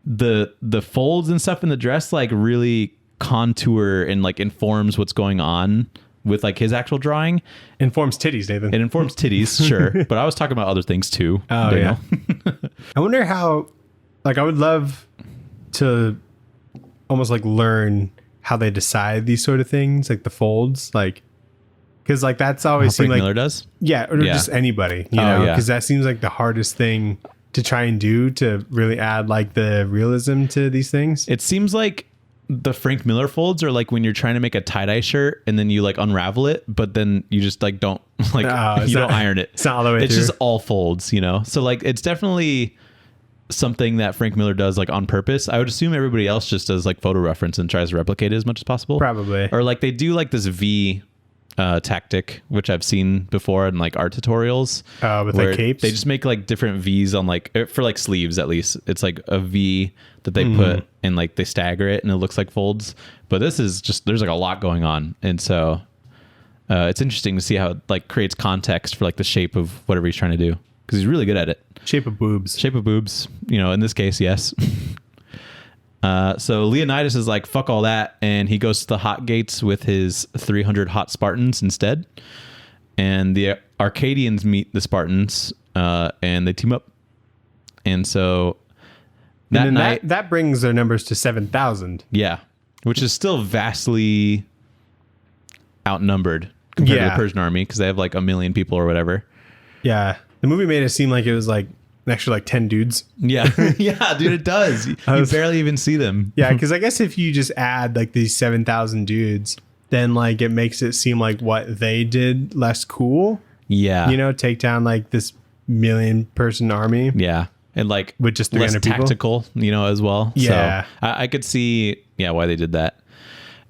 S2: the folds and stuff in the dress like really contour and like informs what's going on with like his actual drawing.
S1: Informs titties, Nathan.
S2: It informs titties, sure. But I was talking about other things too.
S1: Oh, yeah. I wonder how, like, I would love to almost like learn how they decide these sort of things, like the folds, like, because like that's always seemed like
S2: Miller does.
S1: Yeah, or just anybody, you know, because that seems like the hardest thing to try and do to really add like the realism to these things.
S2: It seems like the Frank Miller folds are like when you're trying to make a tie-dye shirt and then you like unravel it, but then you just like don't like don't iron it.
S1: It's not all the way
S2: It's
S1: through.
S2: just all folds, you know? So like it's definitely something that Frank Miller does like on purpose. I would assume everybody else just does like photo reference and tries to replicate it as much as possible.
S1: Probably.
S2: Or like they do like this V tactic, which I've seen before in like art tutorials.
S1: With like capes?
S2: They just make like different V's on like, for like sleeves at least. It's like a V that they put and like they stagger it and it looks like folds. But this is just, there's like a lot going on. And so it's interesting to see how it like creates context for like the shape of whatever he's trying to do. Because he's really good at it.
S1: Shape of boobs.
S2: Shape of boobs, you know, in this case, yes. So Leonidas is like, fuck all that. And he goes to the hot gates with his 300 hot Spartans instead. And the Arcadians meet the Spartans and they team up. And so that night...
S1: That brings their numbers to 7,000.
S2: Yeah. Which is still vastly outnumbered compared to the Persian army because they have like 1 million people or whatever.
S1: Yeah. The movie made it seem like it was like an extra like 10 dudes.
S2: Yeah. Yeah, dude, it does. You barely even see them.
S1: Yeah, because I guess if you just add like these 7,000 dudes, then like it makes it seem like what they did less cool.
S2: Yeah.
S1: You know, take down like this 1 million person army.
S2: Yeah. And like
S1: with just 300
S2: less
S1: people.
S2: Tactical, you know, as well.
S1: Yeah.
S2: So I could see, why they did that.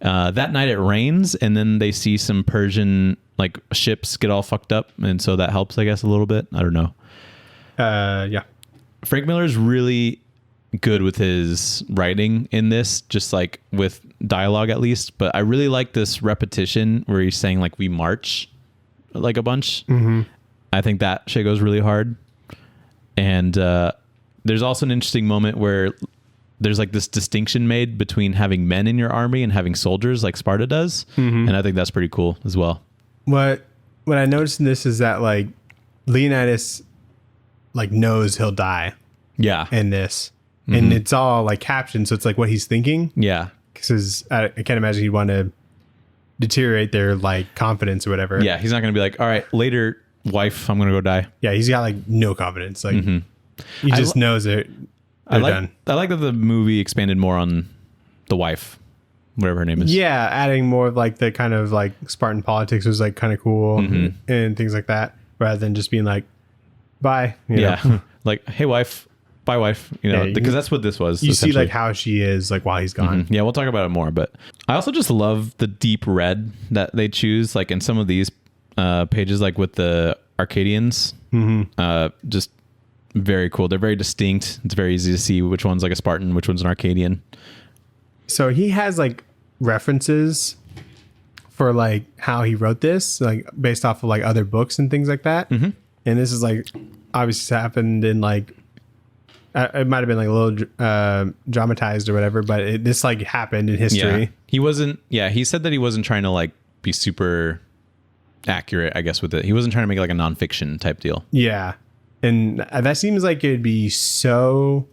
S2: That night it rains and then they see some Persian like ships get all fucked up. And so that helps, I guess, a little bit. I don't know.
S1: Yeah.
S2: Frank Miller's really good with his writing in this, just like with dialogue at least. But I really like this repetition where he's saying like we march like a bunch. Mm-hmm. I think that shit goes really hard. And there's also an interesting moment where there's like this distinction made between having men in your army and having soldiers like Sparta does. Mm-hmm. And I think that's pretty cool as well.
S1: What I noticed in this is that like Leonidas like knows he'll die.
S2: Yeah.
S1: In this. Mm-hmm. And it's all like captioned, so it's like what he's thinking.
S2: Yeah.
S1: Because I can't imagine he'd want to deteriorate their like confidence or whatever.
S2: Yeah, he's not going to be like, all right, later, wife, I'm going to go die.
S1: Yeah, he's got like no confidence. Like he just knows they're done.
S2: I like that the movie expanded more on the wife, whatever her name is.
S1: Yeah, adding more of like the kind of like Spartan politics was like kind of cool and things like that, rather than just being like, bye. You know?
S2: Like, hey, wife. Bye, wife. You know, because that's what this was.
S1: You see like how she is like while he's gone.
S2: Mm-hmm. Yeah, we'll talk about it more. But I also just love the deep red that they choose, like in some of these pages, like with the Arcadians. Mm-hmm. Just very cool. They're very distinct. It's very easy to see which one's like a Spartan, which one's an Arcadian.
S1: So he has like references for like how he wrote this, like based off of like other books and things like that. Mm-hmm. And this is like obviously happened in like, it might have been like a little dramatized or whatever, but this like happened in history.
S2: Yeah. He wasn't. Yeah, he said that he wasn't trying to like be super accurate, I guess, with it. He wasn't trying to make it like a nonfiction type deal.
S1: Yeah, and that seems like it'd be so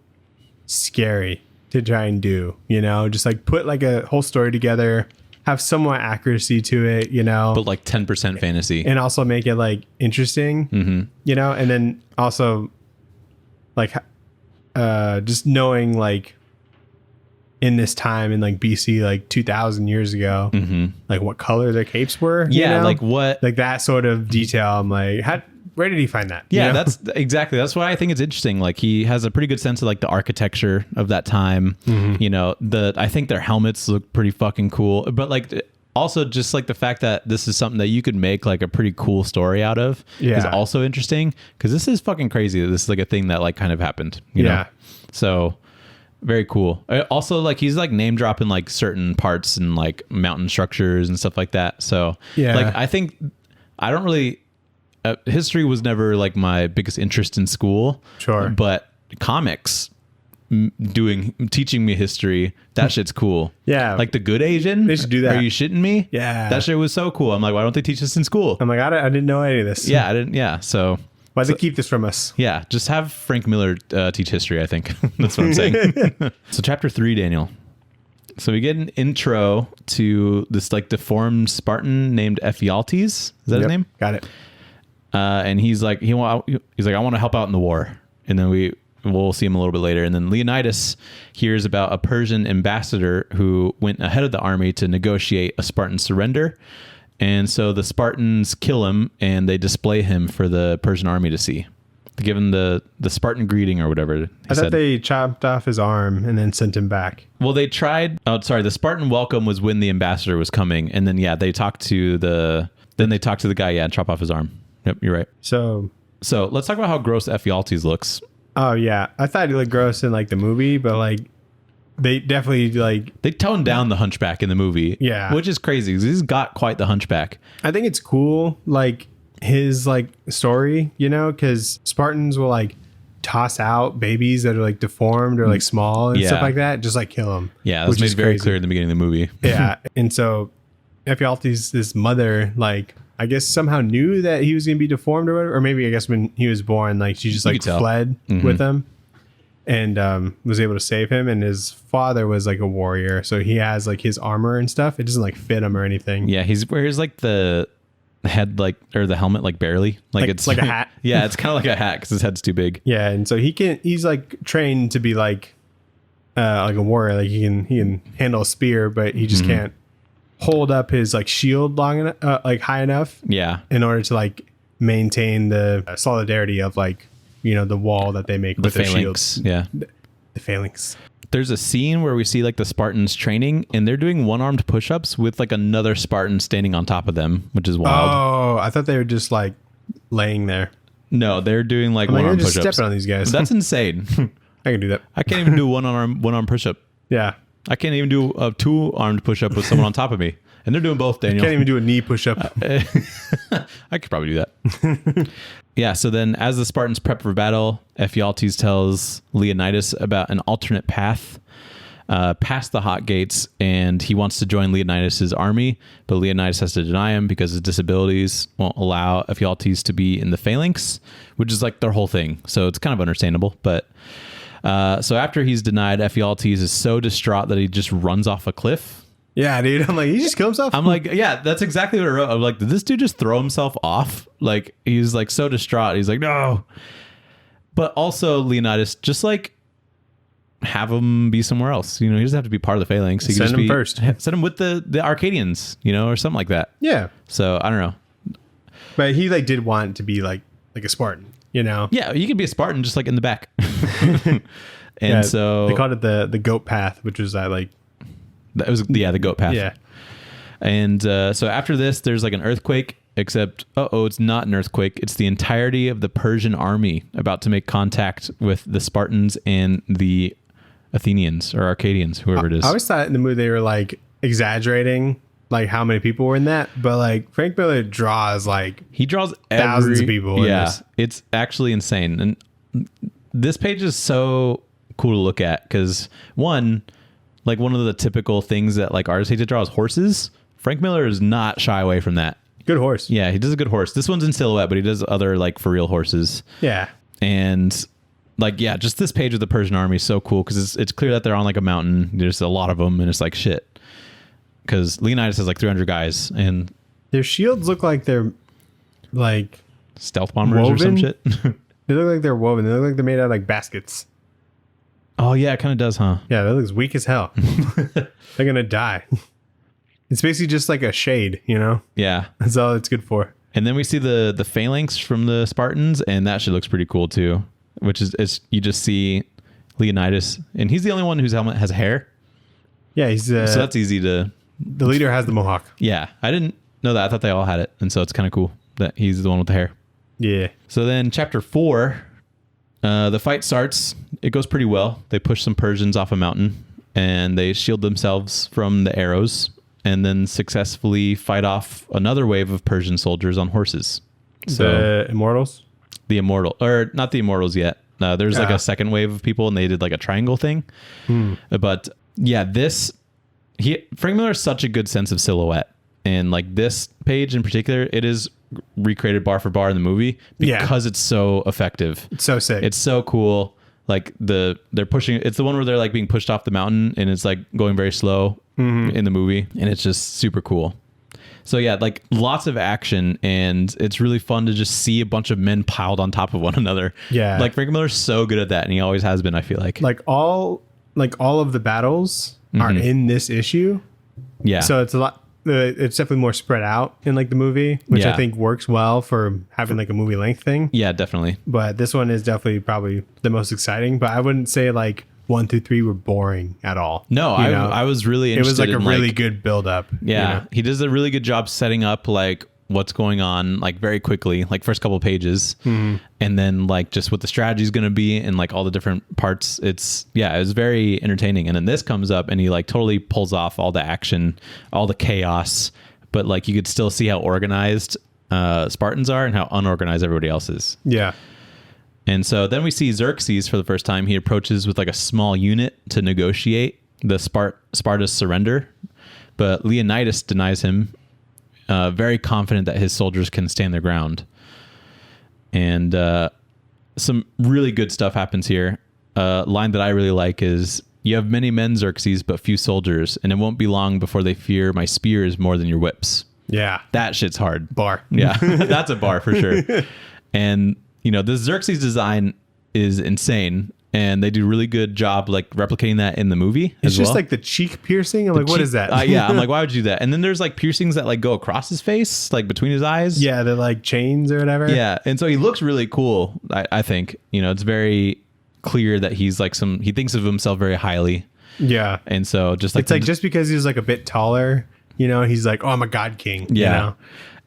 S1: scary to try and do. You know, just like put like a whole story together, have somewhat accuracy to it. You know,
S2: but like 10% fantasy,
S1: and also make it like interesting. Mm-hmm. You know, and then also like. Just knowing like in this time in like BC, like 2000 years ago, like what color their capes were.
S2: Yeah,
S1: you know?
S2: like what?
S1: Like that sort of detail. I'm like, where did he find that?
S2: Yeah,
S1: you know?
S2: that's exactly. That's why I think it's interesting. Like he has a pretty good sense of like the architecture of that time. You know, I think their helmets look pretty fucking cool. But like also just like the fact that this is something that you could make like a pretty cool story out of is also interesting, because this is fucking crazy that this is like a thing that like kind of happened. You know? So very cool. Also, like he's like name dropping like certain parts and like mountain structures and stuff like that. So like I think I don't really. History was never like my biggest interest in school. Sure. But comics teaching me history, that shit's cool. Yeah. Like The Good Asian.
S1: They should do that.
S2: Are you shitting me?
S1: Yeah.
S2: That shit was so cool. I'm like, why don't they teach this in school?
S1: I'm like, I didn't know any of this.
S2: Yeah, I didn't. Yeah. So
S1: why'd they keep this from us? Yeah.
S2: Just have Frank Miller teach history, I think. That's what I'm saying. So chapter 3, Daniel. So we get an intro to this like deformed Spartan named Ephialtes. Is that his name?
S1: Got it.
S2: And he's like, I want to help out in the war. And then we'll see him a little bit later. And then Leonidas hears about a Persian ambassador who went ahead of the army to negotiate a Spartan surrender. And so the Spartans kill him and they display him for the Persian army to see. They give him the Spartan greeting or whatever.
S1: I thought they chopped off his arm and then sent him back.
S2: Well, they tried. Oh, sorry. The Spartan welcome was when the ambassador was coming. And then, they talked to the guy, and chop off his arm. Yep, you're right. So let's talk about how gross Ephialtes looks.
S1: Oh yeah, I thought he looked gross in like the movie, but like they definitely they
S2: toned down the hunchback in the movie. Yeah, which is crazy because he's got quite the hunchback.
S1: I think it's cool, like his like story, you know, because Spartans will like toss out babies that are like deformed or like small and stuff like that, just like kill them.
S2: Yeah, that's made very clear in the beginning of the movie.
S1: Yeah, and so Ephialtes, this mother, like, I guess somehow knew that he was going to be deformed or whatever. Or maybe I guess when he was born, like she just like fled with him and was able to save him. And his father was like a warrior. So he has like his armor and stuff. It doesn't like fit him or anything.
S2: Yeah. He wears like the head, like, or the helmet, like barely. Like it's
S1: like a hat.
S2: Yeah. It's kind of like a hat because his head's too big.
S1: Yeah. And so he's like trained to be like a warrior. Like he can handle a spear, but he just can't hold up his like shield long enough, like high enough, in order to like maintain the solidarity of like, you know, the wall that they make with their shields.
S2: Yeah,
S1: the phalanx.
S2: There's a scene where we see like the Spartans training, and they're doing one-armed push-ups with like another Spartan standing on top of them, which is wild.
S1: Oh, I thought they were just like laying there.
S2: No, they're doing like one-arm push-ups.
S1: Stepping on these guys.
S2: That's insane.
S1: I can do that.
S2: I can't even do one-arm push-up.
S1: Yeah.
S2: I can't even do a 2-armed push-up with someone on top of me. And they're doing both, Daniel.
S1: I can't even do a knee push-up.
S2: I could probably do that. Yeah, so then as the Spartans prep for battle, Ephialtes tells Leonidas about an alternate path past the Hot Gates, and he wants to join Leonidas' army, but Leonidas has to deny him because his disabilities won't allow Ephialtes to be in the phalanx, which is like their whole thing. So it's kind of understandable, but... so after he's denied, Ephialtes is so distraught that he just runs off a cliff.
S1: Yeah, dude. I'm like, he just killed himself?
S2: I'm like, yeah, that's exactly what I wrote. I'm like, did this dude just throw himself off? Like, he's like so distraught. He's like, no. But also, Leonidas, just like have him be somewhere else. You know, he doesn't have to be part of the phalanx. He
S1: send him first.
S2: Send him with the Arcadians, you know, or something like that.
S1: Yeah.
S2: So I don't know.
S1: But he like did want to be like a Spartan. You know?
S2: Yeah, you could be a Spartan just like in the back. And so
S1: they called it the goat path, which was like
S2: that was the goat path.
S1: Yeah.
S2: And so after this, there's like an earthquake, except it's not an earthquake. It's the entirety of the Persian army about to make contact with the Spartans and the Athenians or Arcadians, whoever it is.
S1: I always thought in the movie they were like exaggerating like how many people were in that, but like Frank Miller draws thousands of people.
S2: Yeah, it's actually insane. And this page is so cool to look at because one of the typical things that like artists hate to draw is horses. Frank Miller is not shy away from that.
S1: Good horse.
S2: Yeah, he does a good horse. This one's in silhouette, but he does other like for real horses.
S1: Yeah.
S2: And like, yeah, just this page of the Persian army is so cool because it's clear that they're on like a mountain. There's a lot of them, and it's like shit. Because Leonidas has like 300 guys, and
S1: their shields look like they're like
S2: stealth bombers woven? Or some shit.
S1: They look like they're woven. They look like they're made out of like baskets.
S2: Oh yeah, it kind of does, huh?
S1: Yeah, that looks weak as hell. They're gonna die. It's basically just like a shade, you know?
S2: Yeah.
S1: That's all it's good for.
S2: And then we see the phalanx from the Spartans, and that shit looks pretty cool too. Which is you just see Leonidas, and he's the only one whose helmet has hair.
S1: Yeah, he's
S2: So that's easy to...
S1: the leader has the mohawk.
S2: Yeah, I didn't know that. I thought they all had it, and so it's kind of cool that he's the one with the hair.
S1: Yeah.
S2: So then chapter 4, the fight starts. It goes pretty well. They push some Persians off a mountain, and they shield themselves from the arrows, and then successfully fight off another wave of Persian soldiers on horses. So
S1: The immortals?
S2: the immortal, or not the immortals yet. There's like a second wave of people, and they did like a triangle thing. But yeah, Frank Miller has such a good sense of silhouette, and like this page in particular, it is recreated bar for bar in the movie because it's so effective.
S1: It's so sick.
S2: It's so cool. Like they're pushing. It's the one where they're like being pushed off the mountain, and it's like going very slow in the movie, and it's just super cool. So yeah, like lots of action, and it's really fun to just see a bunch of men piled on top of one another.
S1: Yeah.
S2: Like Frank Miller's so good at that, and he always has been, I feel like.
S1: Like all of the battles are in this issue.
S2: Yeah.
S1: So it's a lot. It's definitely more spread out in like the movie, which I think works well for having like a movie length thing.
S2: Yeah, definitely.
S1: But this one is definitely probably the most exciting. But I wouldn't say like 1 through 3 were boring at all.
S2: No, I was really interested.
S1: It was like a really good build up.
S2: Yeah,
S1: you know?
S2: he does a really good job setting up like what's going on like very quickly, like first couple of pages, and then like just what the strategy is going to be and like all the different parts. It was very entertaining. And then this comes up and he like totally pulls off all the action, all the chaos, but like you could still see how organized Spartans are and how unorganized everybody else is.
S1: Yeah.
S2: And so then we see Xerxes for the first time. He approaches with like a small unit to negotiate the Sparta's surrender, but Leonidas denies him, very confident that his soldiers can stand their ground. And some really good stuff happens here. A line that I really like is, "You have many men, Xerxes, but few soldiers, and it won't be long before they fear my spears more than your whips."
S1: Yeah.
S2: That shit's hard.
S1: Bar.
S2: Yeah, that's a bar for sure. And you know, the Xerxes design is insane, and they do a really good job like replicating that in the movie.
S1: It's just like the cheek piercing. I'm like, what is that?
S2: Yeah, I'm like, why would you do that? And then there's like piercings that like go across his face, like between his eyes.
S1: Yeah, they're like chains or whatever.
S2: Yeah, and so he looks really cool. I think, you know, it's very clear that he's like he thinks of himself very highly.
S1: Yeah,
S2: and so just like
S1: it's like just because he's like a bit taller, you know, he's like, oh, I'm a god king.
S2: Yeah.
S1: You know?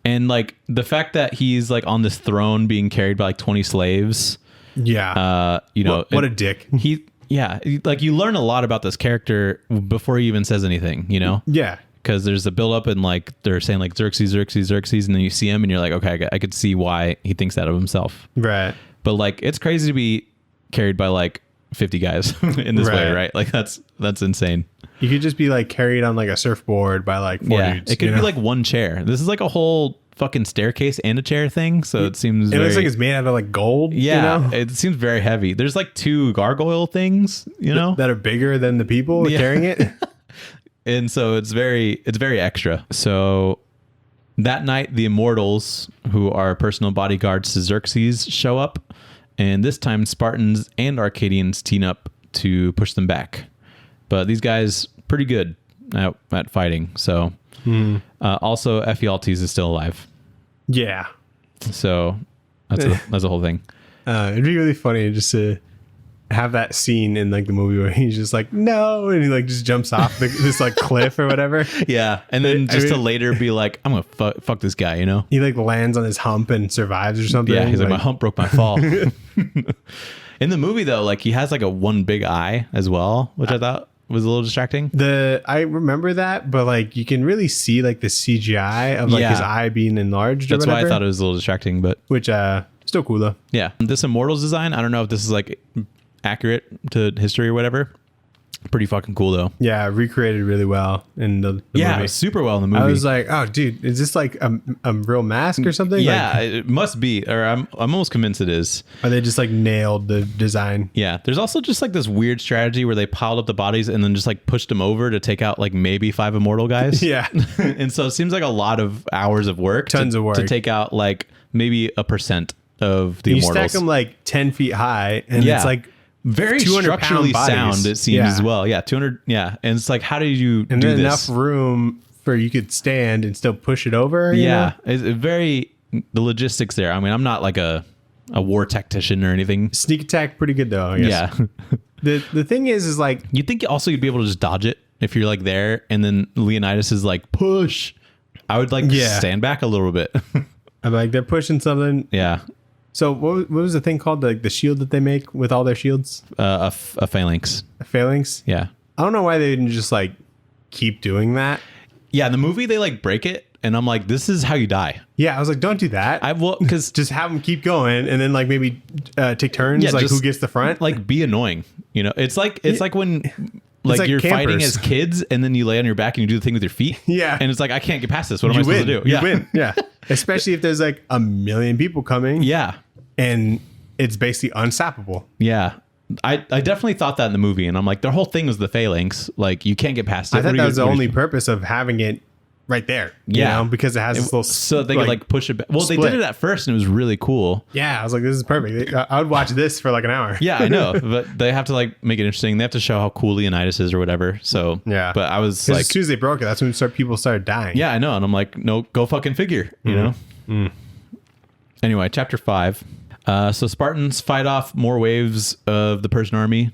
S2: And like the fact that he's like on this throne being carried by like 20 slaves.
S1: Yeah.
S2: You know,
S1: what a dick.
S2: Like you learn a lot about this character before he even says anything, you know?
S1: Yeah.
S2: Because there's a build up and like they're saying like Xerxes, Xerxes, Xerxes. And then you see him and you're like, okay, I could see why he thinks that of himself.
S1: Right.
S2: But like, it's crazy to be carried by like 50 guys in this way, right? Like that's insane.
S1: You could just be like carried on like a surfboard by like 4 dudes.
S2: It could be like one chair. This is like a whole fucking staircase and a chair thing. So it seems
S1: it looks like it's made out of like gold.
S2: Yeah.
S1: You know?
S2: It seems very heavy. There's like 2 gargoyle things, you know,
S1: that are bigger than the people carrying it.
S2: And so it's very extra. So that night, the immortals, who are personal bodyguards to Xerxes, show up. And this time Spartans and Arcadians team up to push them back. But these guys pretty good at fighting. So also Ephialtes is still alive.
S1: Yeah.
S2: So that's a whole thing.
S1: It'd be really funny just to have that scene in like the movie where he's just like, no, and he like just jumps off this like cliff or whatever.
S2: Yeah. And then to later be like, I'm gonna fuck this guy, you know?
S1: He like lands on his hump and survives or something.
S2: Yeah, he's like my hump broke my fall. In the movie though, like he has like a one big eye as well, which I thought was a little distracting.
S1: I remember that, but like you can really see like the CGI of like his eye being enlarged.
S2: That's
S1: or whatever,
S2: why I thought it was a little distracting, but
S1: which still cool though.
S2: Yeah, this Immortals design, I don't know if this is like accurate to history or whatever. Pretty fucking cool though.
S1: Yeah, recreated really well in the movie.
S2: Super well in the movie.
S1: I was like, oh dude, is this like a real mask or something?
S2: Yeah,
S1: like,
S2: it must be, or I'm almost convinced it is.
S1: Or they just like nailed the design.
S2: Yeah, there's also just like this weird strategy where they piled up the bodies and then just like pushed them over to take out like maybe 5 immortal guys.
S1: Yeah.
S2: And so it seems like a lot of hours of work.
S1: Tons of work.
S2: To take out like maybe 1% of the
S1: you
S2: immortals.
S1: stack them like 10 feet high and it's like
S2: very
S1: 200
S2: structurally
S1: pound bodies.
S2: sound, it seems, as well. Yeah, 200. Yeah, and it's like, how did you
S1: and
S2: do
S1: then
S2: this?
S1: enough room for you could stand and still push it over? You know?
S2: It's very the logistics there. I mean, I'm not like a war tactician or anything.
S1: Sneak attack, pretty good though, I guess.
S2: Yeah.
S1: The thing is like
S2: You think also you'd be able to just dodge it if you're like there, and then Leonidas is like, push. I would like stand back a little bit.
S1: I'm like, they're pushing something.
S2: Yeah.
S1: So what was the thing called, the shield that they make with all their shields?
S2: A phalanx.
S1: A phalanx?
S2: Yeah.
S1: I don't know why they didn't just like keep doing that.
S2: Yeah, in the movie they like break it, and I'm like, this is how you die.
S1: Yeah, I was like, don't do that.
S2: Because
S1: just have them keep going, and then like maybe take turns, like
S2: just,
S1: who gets the front.
S2: Like, be annoying. You know, it's like when like you're
S1: campers.
S2: fighting as kids, and then you lay on your back and you do the thing with your feet.
S1: Yeah,
S2: and it's like, I can't get past this. What am I supposed to do?
S1: You win. Yeah, especially if there's like a million people coming.
S2: Yeah,
S1: and it's basically unstoppable.
S2: Yeah. I definitely thought that in the movie, and I'm like, their whole thing was the phalanx. Like, you can't get past it.
S1: I thought that was the only purpose of having it right there. You know, because it has this little
S2: so they could like push it back. Well,
S1: split.
S2: they did it at first, and it was really cool.
S1: Yeah, I was like, this is perfect. I would watch this for like an hour.
S2: Yeah, I know, but they have to like make it interesting. They have to show how cool Leonidas is or whatever. So
S1: yeah,
S2: but I was like,
S1: as soon as they broke it, that's when people started dying.
S2: Yeah, I know, and I'm like, no, go fucking figure. You know. Anyway, chapter 5. So Spartans fight off more waves of the Persian army.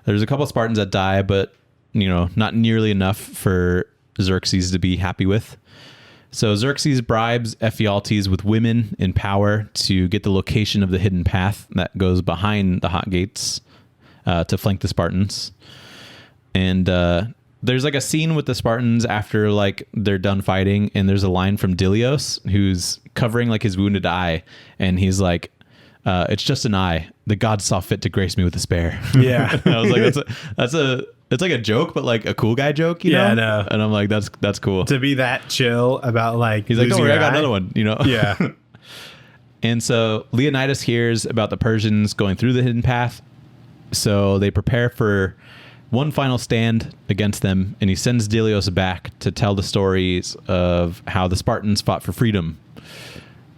S2: There's a couple of Spartans that die, but not nearly enough for Xerxes to be happy with. So Xerxes bribes Ephialtes with women in power to get the location of the hidden path that goes behind the hot gates to flank the Spartans. And there's like a scene with the Spartans after like they're done fighting, and there's a line from Dilios who's covering like his wounded eye, and he's like, it's just an eye. The gods saw fit to grace me with a spare.
S1: Yeah.
S2: I was like, it's like a joke, but like a cool guy joke, you know?
S1: I know.
S2: And I'm like, that's cool.
S1: To be that chill about like,
S2: he's like, don't worry, I got another one,
S1: Yeah.
S2: And so Leonidas hears about the Persians going through the hidden path. So they prepare for one final stand against them, and he sends Dilios back to tell the stories of how the Spartans fought for freedom.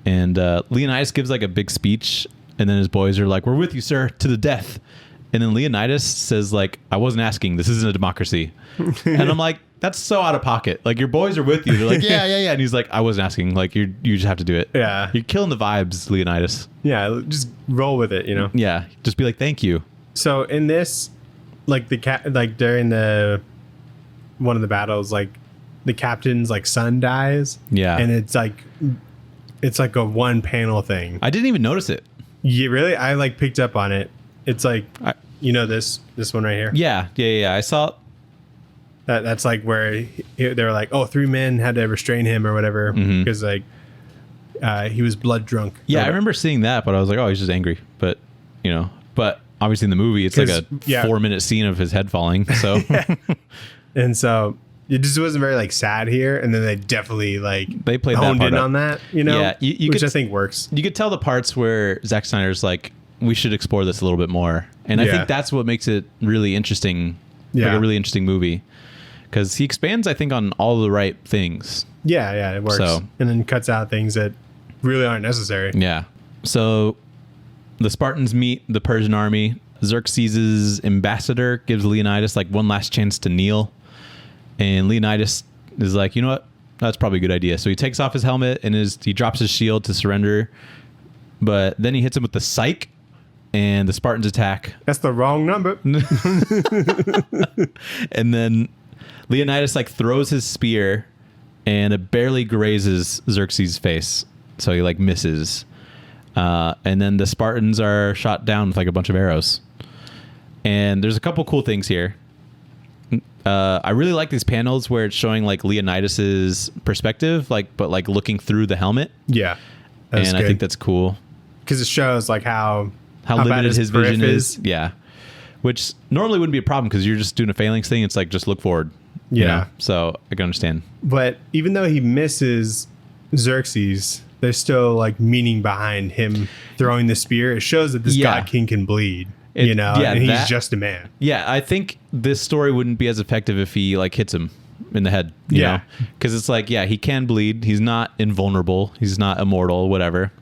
S2: And Leonidas gives like a big speech, and then his boys are like, we're with you, sir, to the death. And then Leonidas says like, I wasn't asking, this isn't a democracy. And I'm like, that's so out of pocket. Like, your boys are with you. They're like, yeah. And he's like, I wasn't asking. Like, you just have to do it.
S1: Yeah.
S2: You're killing the vibes, Leonidas.
S1: Yeah, just roll with it,
S2: Yeah, just be like, thank you.
S1: So in this, like like during one of the battles, like the captain's like son dies.
S2: Yeah.
S1: And it's like a one panel thing.
S2: I didn't even notice it.
S1: Yeah, really? I like picked up on it. It's like, this one right here.
S2: Yeah. I saw
S1: that's like where they were like, 3 men had to restrain him or whatever because like he was blood drunk.
S2: Yeah, I remember seeing that, but I was like, oh, he's just angry. But but obviously in the movie it's like a 4-minute scene of his head falling. So
S1: and so it just wasn't very like sad here, and then they definitely like
S2: they played
S1: honed
S2: that part
S1: in
S2: up
S1: on that,
S2: Yeah,
S1: which I think works.
S2: You could tell the parts where Zack Snyder's like, we should explore this a little bit more, and I think that's what makes it really interesting. Like a really interesting movie, because he expands, I think, on all the right things.
S1: Yeah, it works.
S2: So,
S1: and then cuts out things that really aren't necessary.
S2: Yeah. So the Spartans meet the Persian army. Xerxes' ambassador gives Leonidas like one last chance to kneel. And Leonidas is like, you know what? That's probably a good idea. So he takes off his helmet and he drops his shield to surrender. But then he hits him with the psych, and the Spartans attack.
S1: That's the wrong number.
S2: And then Leonidas like throws his spear, and it barely grazes Xerxes' face. So he like misses. And then the Spartans are shot down with like a bunch of arrows. And there's a couple cool things here. I really like these panels where it's showing like Leonidas's perspective, but looking through the helmet.
S1: Yeah.
S2: And good. I think that's cool.
S1: Because it shows like how
S2: limited his vision is. Yeah. Which normally wouldn't be a problem because you're just doing a phalanx thing. It's like, just look forward.
S1: Yeah.
S2: So I can understand.
S1: But even though he misses Xerxes, there's still like meaning behind him throwing the spear. It shows that this god king can bleed. And he's just a man.
S2: Yeah, I think this story wouldn't be as effective if he like hits him in the head. You know? Because it's like, he can bleed. He's not invulnerable. He's not immortal, whatever.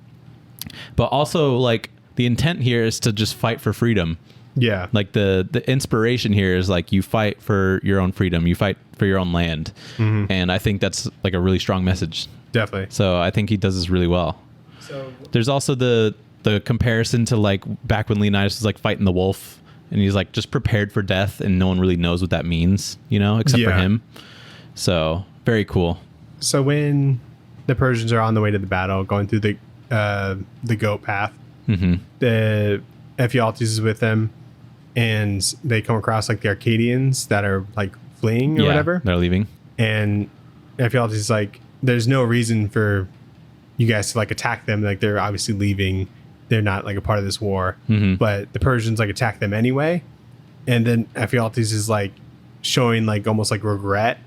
S2: But also, like, the intent here is to just fight for freedom.
S1: Yeah.
S2: Like the inspiration here is like you fight for your own freedom, you fight for your own land. And I think that's like a really strong message.
S1: Definitely.
S2: So I think he does this really well.
S1: So
S2: there's also the comparison to like back when Leonidas was like fighting the wolf and he's like just prepared for death and no one really knows what that means, you know, except for him. So very cool.
S1: So when the Persians are on the way to the battle, going through the goat path, the Ephialtes is with them, and they come across like the Arcadians that are like fleeing or whatever.
S2: They're leaving.
S1: And Ephialtes is like, there's no reason for you guys to like attack them. Like they're obviously leaving. They're not like a part of this war. But the Persians like attack them anyway. And then Ephialtes is like showing like almost like regret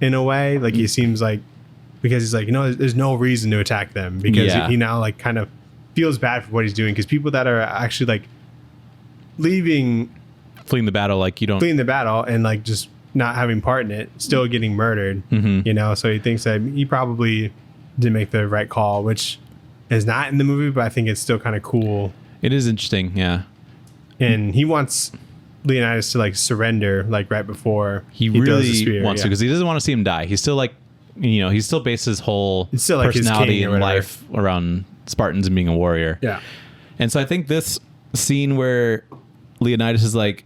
S1: in a way. Like he seems like, because he's like, you know, there's no reason to attack them, because he now like kind of feels bad for what he's doing, because people that are actually like
S2: fleeing the battle, like
S1: fleeing the battle and like just not having part in it, still getting murdered, you know. So he thinks that he probably didn't make the right call, which is not in the movie, but I think it's still kind of cool.
S2: It is interesting. Yeah.
S1: And he wants Leonidas to like surrender like right before
S2: he really wants to, because he doesn't want to see him die. He's still like, you know, he still based his whole
S1: like
S2: personality and life around Spartans and being a warrior.
S1: Yeah.
S2: And so I think this scene where Leonidas is like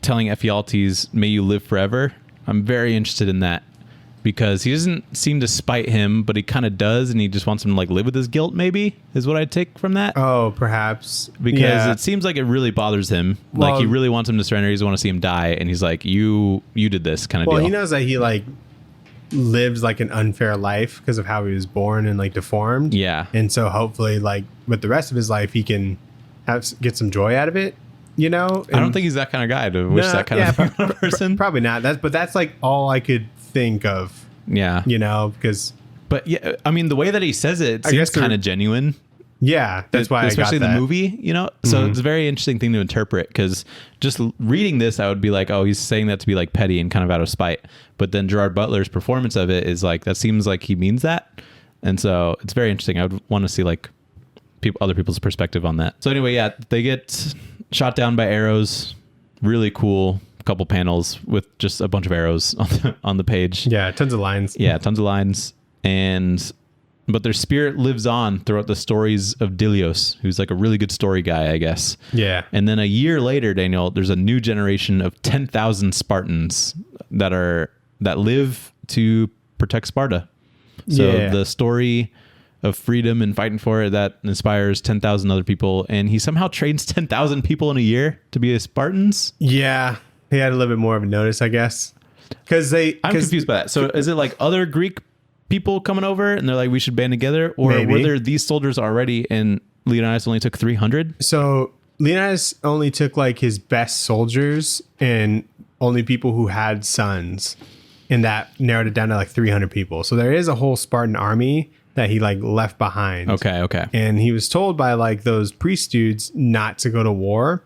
S2: telling Ephialtes, may you live forever, I'm very interested in that, because he doesn't seem to spite him, but he kind of does, and he just wants him to like live with his guilt, maybe, is what I take from that.
S1: Oh, perhaps.
S2: Because it seems like it really bothers him. Well, like he really wants him to surrender. He doesn't want to see him die, and he's like, you did this kind of deal.
S1: Well, he knows that he like lives like an unfair life because of how he was born and like deformed.
S2: Yeah.
S1: And so hopefully like with the rest of his life, he can get some joy out of it, you know? And
S2: I don't think he's that kind of guy to wish that kind of person.
S1: Probably not. But that's like all I could think of.
S2: Yeah.
S1: You know, because.
S2: But yeah, I mean, the way that he says it seems kind of genuine.
S1: Yeah, that's why
S2: especially
S1: I got
S2: the movie, you know. So it's a very interesting thing to interpret, because just reading this, I would be like, oh, he's saying that to be like petty and kind of out of spite. But then Gerard Butler's performance of it is like, that seems like he means that, and so it's very interesting. I would want to see like other people's perspective on that. So anyway, yeah, they get shot down by arrows. Really cool couple panels with just a bunch of arrows on the page.
S1: Yeah, tons of lines.
S2: Yeah, tons of lines. But their spirit lives on throughout the stories of Dilios, who's like a really good story guy, I guess.
S1: Yeah.
S2: And then a year later, Daniel, there's a new generation of 10,000 Spartans that live to protect Sparta. So the story of freedom and fighting for it, that inspires 10,000 other people. And he somehow trains 10,000 people in a year to be Spartans.
S1: Yeah. He had a little bit more of a notice, I guess. I'm
S2: confused by that. So is it like other Greek people coming over and they're like, we should band together, or were there these soldiers already and Leonidas only took 300?
S1: So Leonidas only took like his best soldiers and only people who had sons, and that narrowed it down to like 300 people. So there is a whole Spartan army that he like left behind.
S2: Okay.
S1: And he was told by like those priest dudes not to go to war.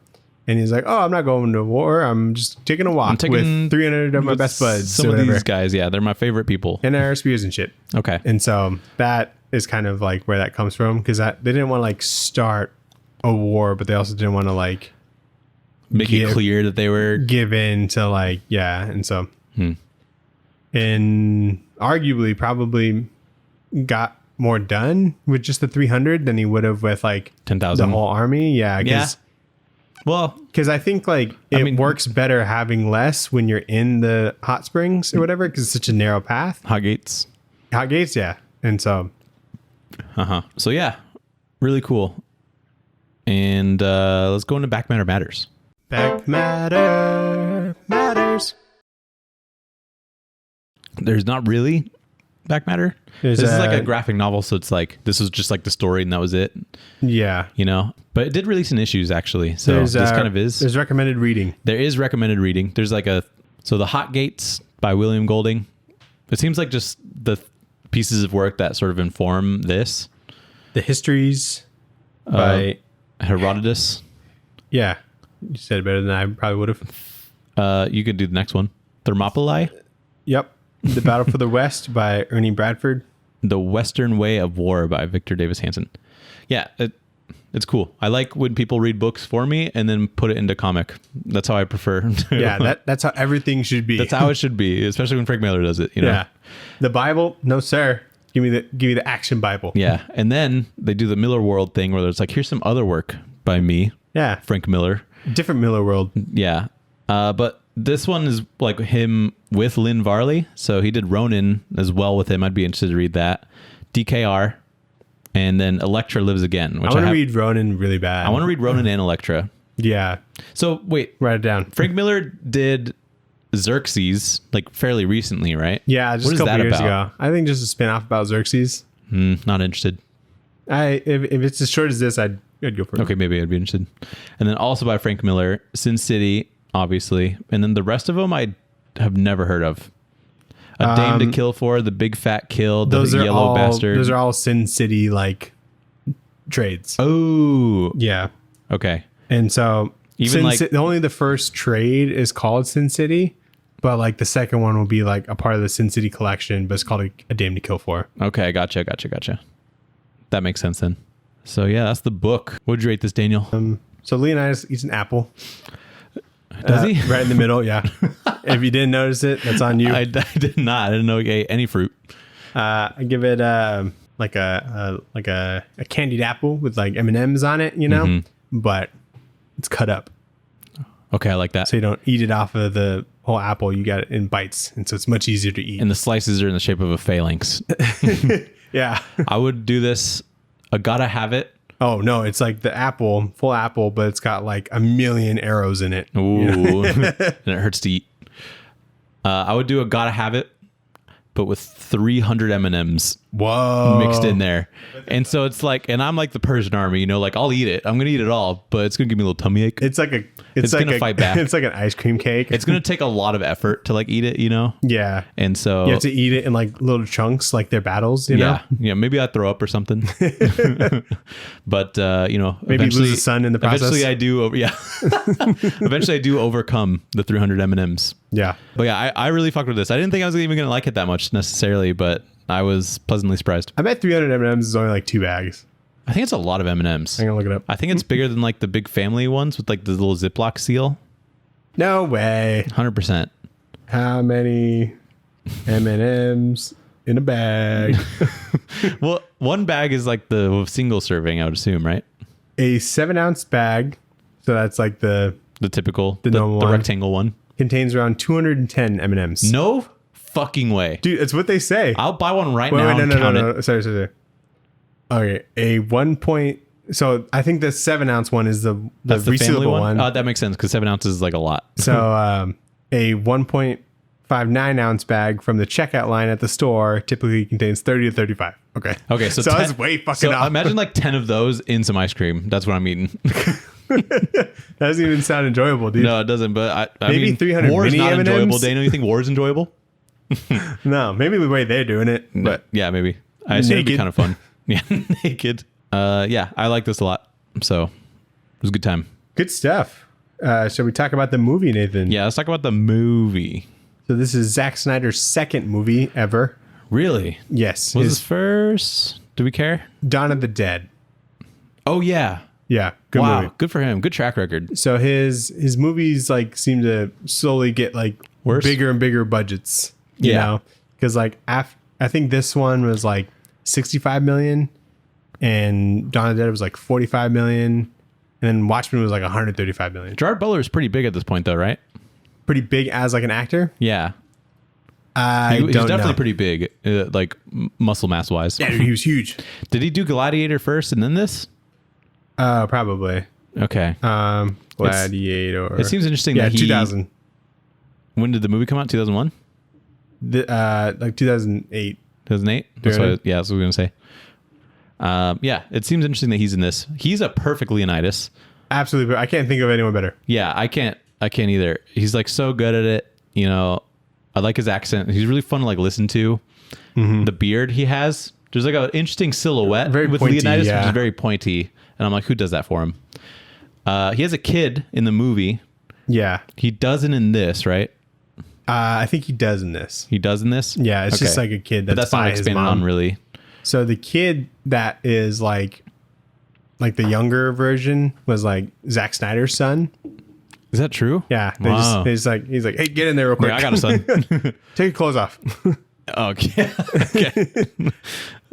S1: And he's like, oh, I'm not going to war. I'm just taking a walk with 300 of my best buds.
S2: Some of these guys, yeah, they're my favorite people.
S1: And our spears and shit.
S2: Okay.
S1: And so that is kind of like where that comes from, because they didn't want to like start a war, but they also didn't want to like
S2: make it clear that they were
S1: give in to like, yeah. And so, and arguably probably got more done with just the 300 than he would have with like
S2: 10,000,
S1: the whole army. Yeah.
S2: Well,
S1: because I think like it works better having less when you're in the hot springs or whatever, because it's such a narrow path.
S2: Hot gates,
S1: yeah. And so,
S2: so yeah, really cool. And let's go into Back Matter Matters.
S1: Back Matter Matters.
S2: There's not really back matter. This is like a graphic novel, so it's like this was just like the story and that was it.
S1: Yeah,
S2: you know. But it did release in issues actually, so this kind of is.
S1: There's recommended reading.
S2: There is recommended reading. There's like the Hot Gates by William Golding. It seems like just the pieces of work that sort of inform this.
S1: The Histories by
S2: Herodotus.
S1: Yeah, you said it better than I probably would have.
S2: You could do the next one. Thermopylae.
S1: Yep. The Battle for the West by Ernie Bradford.
S2: The Western Way of War by Victor Davis Hanson. Yeah, It's cool. I like when people read books for me and then put it into comic. That's how I prefer.
S1: Yeah, that's how everything should be.
S2: That's how it should be, especially when Frank Miller does it. You know?
S1: Yeah. The Bible, no sir. Give me the action Bible.
S2: Yeah, and then they do the Miller World thing where it's like, here's some other work by me.
S1: Yeah.
S2: Frank Miller.
S1: Different Miller World.
S2: Yeah, but this one is like him with Lynn Varley, so he did Ronin as well with him. I'd be interested to read that. DKR. And then Elektra Lives Again. Which
S1: I want to read Ronin really bad.
S2: I want to read Ronin and Elektra.
S1: Yeah.
S2: So wait,
S1: write it down.
S2: Frank Miller did Xerxes like fairly recently, right?
S1: Yeah, just a couple years ago. I think just a spin-off about Xerxes.
S2: Not interested.
S1: If it's as short as this, I'd go for it.
S2: Okay, maybe I'd be interested. And then also by Frank Miller, Sin City, obviously, and then the rest of them I have never heard of. A Dame to Kill For, The Big Fat Kill, The Yellow Bastard.
S1: Those are all Sin City like trades.
S2: Oh,
S1: yeah.
S2: Okay.
S1: And so
S2: even
S1: only the first trade is called Sin City, but like the second one will be like a part of the Sin City collection, but it's called a Dame to Kill For.
S2: Okay, gotcha. That makes sense then. So yeah, that's the book. What'd you rate this, Daniel?
S1: So Leonidas eats an apple.
S2: Does he?
S1: Right in the middle, yeah. If you didn't notice it, that's on you.
S2: I did not. I didn't know he ate any fruit.
S1: I give it like a candied apple with like M&Ms on it, you know, but it's cut up.
S2: Okay, I like that.
S1: So you don't eat it off of the whole apple. You got it in bites, and so it's much easier to eat.
S2: And the slices are in the shape of a phalanx.
S1: Yeah.
S2: I would do this. I gotta have it.
S1: Oh no, it's like the apple, full apple, but it's got like a million arrows in it.
S2: Ooh, and it hurts to eat. I would do a gotta have it, but with 300 M&Ms.
S1: Whoa,
S2: mixed in there. And so it's like, and I'm like the Persian army, you know, like I'll eat it. I'm gonna eat it all, but it's gonna give me a little tummy ache.
S1: It's like
S2: it's
S1: like
S2: gonna fight back.
S1: It's like an ice cream cake.
S2: It's gonna take a lot of effort to like eat it, you know.
S1: Yeah,
S2: and so
S1: you have to eat it in like little chunks, like their battles. You know?
S2: Yeah. Maybe I throw up or something. But you know,
S1: maybe lose a son in the process.
S2: Eventually, I do. Yeah. Eventually, I do overcome the 300 M&Ms.
S1: Yeah,
S2: but yeah, I really fucked with this. I didn't think I was even gonna like it that much necessarily, but I was pleasantly surprised.
S1: I bet 300 M&Ms is only like 2 bags.
S2: I think it's a lot of M&Ms.
S1: I'm gonna look it up.
S2: I think it's bigger than like the big family ones with like the little Ziploc seal.
S1: No way.
S2: 100%.
S1: How many M&Ms in a bag?
S2: Well, one bag is like the single serving, I would assume, right?
S1: A 7-ounce bag. So that's like the
S2: typical,
S1: the normal
S2: the
S1: one,
S2: rectangle one.
S1: Contains around 210 M&Ms.
S2: No fucking way.
S1: Dude, it's what they say.
S2: I'll buy one right now and count it.
S1: Sorry. Okay, a 1 point. So I think the 7-ounce one is the resealable one.
S2: Oh, that makes sense because 7 ounces is like a lot.
S1: So a 1.59 ounce bag from the checkout line at the store typically contains 30 to 35. Okay.
S2: So
S1: I was way fucking off.
S2: Imagine like 10 of those in some ice cream. That's what I'm eating.
S1: That doesn't even sound enjoyable, dude.
S2: No, it doesn't. But I
S1: maybe
S2: mean,
S1: 300
S2: war is
S1: mini
S2: not
S1: M&Ms?
S2: enjoyable. Daniel, you think war is enjoyable?
S1: No, maybe the way they're doing it. But
S2: yeah, maybe. I assume it'd be kind of fun. Yeah, naked. Yeah, I like this a lot. So it was a good time.
S1: Good stuff. Shall we talk about the movie, Nathan?
S2: Yeah, let's talk about the movie.
S1: So this is Zack Snyder's second movie ever.
S2: Really?
S1: Yes.
S2: Was his first? Do we care?
S1: Dawn of the Dead.
S2: Oh yeah.
S1: Yeah. Good movie.
S2: Good for him. Good track record.
S1: So his movies like seem to slowly get like
S2: worse,
S1: bigger and bigger budgets. You know, because like I think this one was like 65 million, and Dawn of the Dead was like 45 million, and then Watchmen was like 135 million.
S2: Gerard Butler is pretty big at this point, though, right?
S1: Pretty big as like an actor.
S2: Yeah.
S1: He's
S2: definitely pretty big, like muscle mass wise.
S1: Yeah, dude, he was huge.
S2: Did he do Gladiator first and then this?
S1: Probably.
S2: Okay.
S1: Gladiator.
S2: It seems interesting.
S1: Yeah,
S2: that
S1: 2000.
S2: When did the movie come out? 2001.
S1: Like 2008.
S2: 2008. That's what I was going to say. Yeah, it seems interesting that he's in this. He's a perfect Leonidas.
S1: Absolutely. I can't think of anyone better.
S2: Yeah, I can't either. He's like so good at it. You know, I like his accent. He's really fun to like listen to. Mm-hmm. The beard he has. There's like an interesting silhouette
S1: very
S2: with
S1: pointy,
S2: Leonidas,
S1: yeah.
S2: which is very pointy. And I'm like, who does that for him? He has a kid in the movie.
S1: Yeah.
S2: He doesn't in this, right?
S1: I think he does in this.
S2: He does in this?
S1: Yeah, it's just like a kid that's
S2: not
S1: by his
S2: expanded
S1: mom.
S2: on, really.
S1: So the kid that is like like the younger version was like Zack Snyder's son.
S2: Is that true?
S1: Yeah.
S2: Wow.
S1: He's like, hey, get in there real quick.
S2: Yeah, I got a son.
S1: Take your clothes off.
S2: Okay. Okay.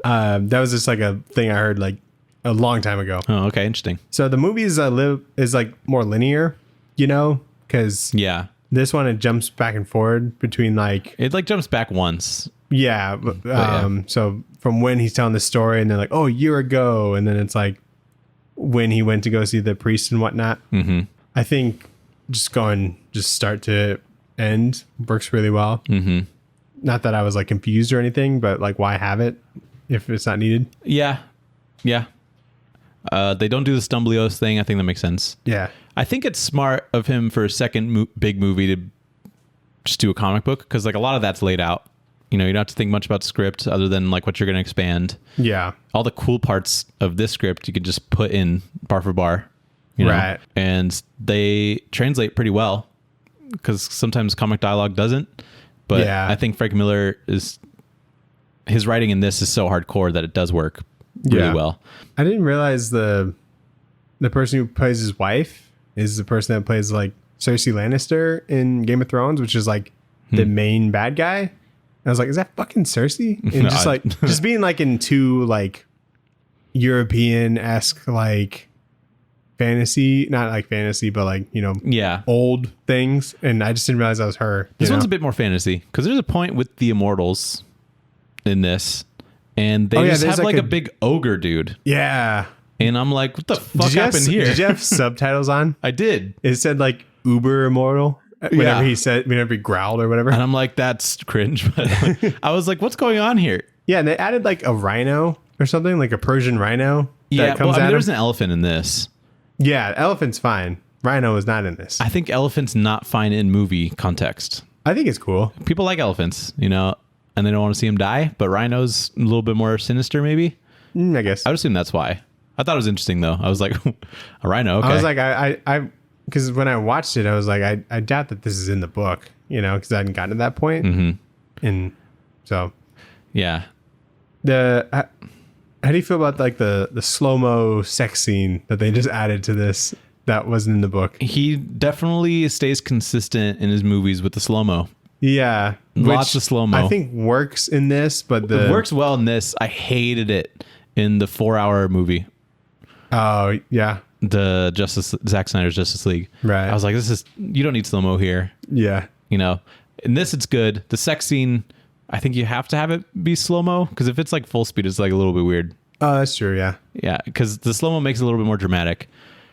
S1: That was just like a thing I heard like a long time ago.
S2: Oh, okay. Interesting.
S1: So the movie is like more linear, because
S2: Yeah.
S1: this one it jumps back and forward between like
S2: It like jumps back once.
S1: yeah. So from when he's telling the story and then like, oh, a year ago, and then it's like when he went to go see the priest and whatnot.
S2: Mm-hmm.
S1: I think just start to end works really well.
S2: Mm-hmm.
S1: Not that I was like confused or anything, but like why have it if it's not needed?
S2: Yeah. Yeah. They don't do the Stumblios thing. I think that makes sense.
S1: Yeah.
S2: I think it's smart of him for a second big movie to just do a comic book, because like a lot of that's laid out. You don't have to think much about the script other than like what you're going to expand.
S1: Yeah.
S2: All the cool parts of this script you could just put in bar for bar. Right. And they translate pretty well, because sometimes comic dialogue doesn't. But yeah. I think Frank Miller his writing in this is so hardcore that it does work really well.
S1: I didn't realize the person who plays his wife is the person that plays like Cersei Lannister in Game of Thrones, which is like the main bad guy. I was like, is that fucking Cersei? And just like just being like in too like European-esque like fantasy, not like fantasy, but like, old things. And I just didn't realize that was her.
S2: This one's a bit more fantasy, because there's a point with the immortals in this, and they just have like a big ogre dude. Yeah. And I'm like, what the fuck happened here?
S1: Did you have subtitles on?
S2: I did.
S1: It said like Uber Immortal whenever he growled or whatever.
S2: And I'm like, that's cringe. But I was like, what's going on here?
S1: Yeah, and they added like a rhino or something, like a Persian rhino.
S2: There's an elephant in this.
S1: Yeah, elephant's fine. Rhino is not in this.
S2: I think elephant's not fine in movie context.
S1: I think it's cool.
S2: People like elephants, and they don't want to see them die, but rhino's a little bit more sinister, maybe.
S1: I guess.
S2: I would assume that's why. I thought it was interesting, though. I was like, a rhino, okay.
S1: I was like, I because when I watched it, I was like, I doubt that this is in the book, because I hadn't gotten to that point. Mm-hmm. And so.
S2: Yeah.
S1: How do you feel about like the slow-mo sex scene that they just added to this that wasn't in the book?
S2: He definitely stays consistent in his movies with the slow-mo.
S1: Yeah.
S2: Lots of slow-mo.
S1: I think works in this, but
S2: it works well in this. I hated it in the 4-hour movie.
S1: Oh, yeah.
S2: The Zack Snyder's Justice League.
S1: Right.
S2: I was like, you don't need slow-mo here.
S1: Yeah.
S2: In this, it's good. The sex scene, I think you have to have it be slow-mo, because if it's like full speed, it's like a little bit weird.
S1: Oh, that's true. Yeah.
S2: Yeah. Because the slow-mo makes it a little bit more dramatic.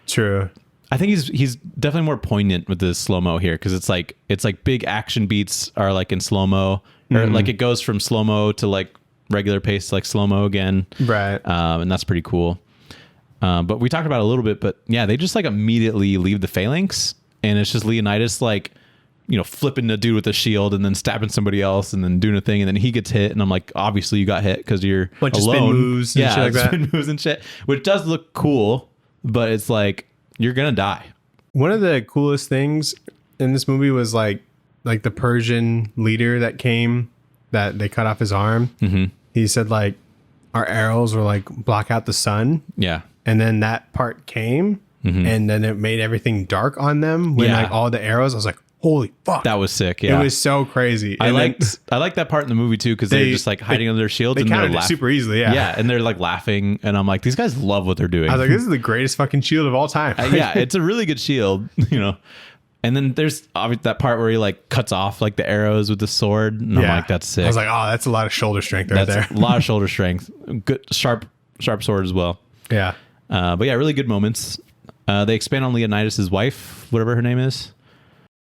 S1: True.
S2: I think he's definitely more poignant with the slow-mo here, because it's like big action beats are like in slow-mo, or like it goes from slow-mo to like regular pace to like slow-mo again.
S1: Right.
S2: And that's pretty cool. But we talked about it a little bit, but yeah, they just like immediately leave the phalanx, and it's just Leonidas like, flipping a dude with a shield and then stabbing somebody else and then doing a thing, and then he gets hit, and I'm like, obviously you got hit because you're
S1: bunch
S2: alone.
S1: Of spin moves and shit like that.
S2: Spin moves and shit, which does look cool, but it's like you're gonna die.
S1: One of the coolest things in this movie was like the Persian leader that came, that they cut off his arm. Mm-hmm. He said like our arrows were like block out the sun.
S2: Yeah.
S1: And then that part came, and then it made everything dark on them when like all the arrows. I was like, holy fuck.
S2: That was sick. Yeah.
S1: It was so crazy.
S2: I liked that part in the movie too, because they're just like hiding under their shields, and they're laughing
S1: super easily. Yeah.
S2: Yeah. And they're like laughing, and I'm like, these guys love what they're doing.
S1: I was like, this is the greatest fucking shield of all time.
S2: Yeah. It's a really good shield, And then there's obviously that part where he like cuts off like the arrows with the sword, and I'm like, that's sick.
S1: I was like, oh, that's a lot of shoulder strength right there.
S2: A lot of shoulder strength. Good, sharp sword as well.
S1: Yeah.
S2: But yeah, really good moments. They expand on Leonidas's wife, whatever her name is.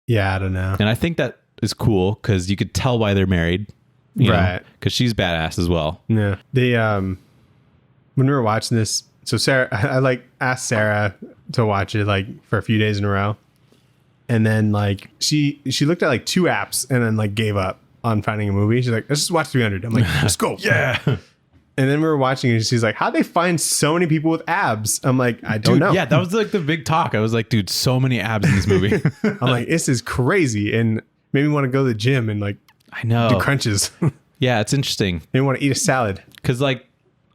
S1: Yeah, I don't know.
S2: And I think that is cool, because you could tell why they're married, right? Because she's badass as well.
S1: Yeah. They when we were watching this, so Sarah, I like asked Sarah to watch it like for a few days in a row, and then like she looked at like 2 apps and then like gave up on finding a movie. She's like, let's just watch 300. I'm like, let's go. Yeah. And then we were watching it, and she's like, how'd they find so many people with abs? I'm like, I don't know.
S2: Yeah, that was like the big talk. I was like, dude, so many abs in this movie.
S1: I'm like, this is crazy. And made me want to go to the gym and like,
S2: I know,
S1: do crunches.
S2: Yeah, it's interesting.
S1: Made me want to eat a salad.
S2: Because like,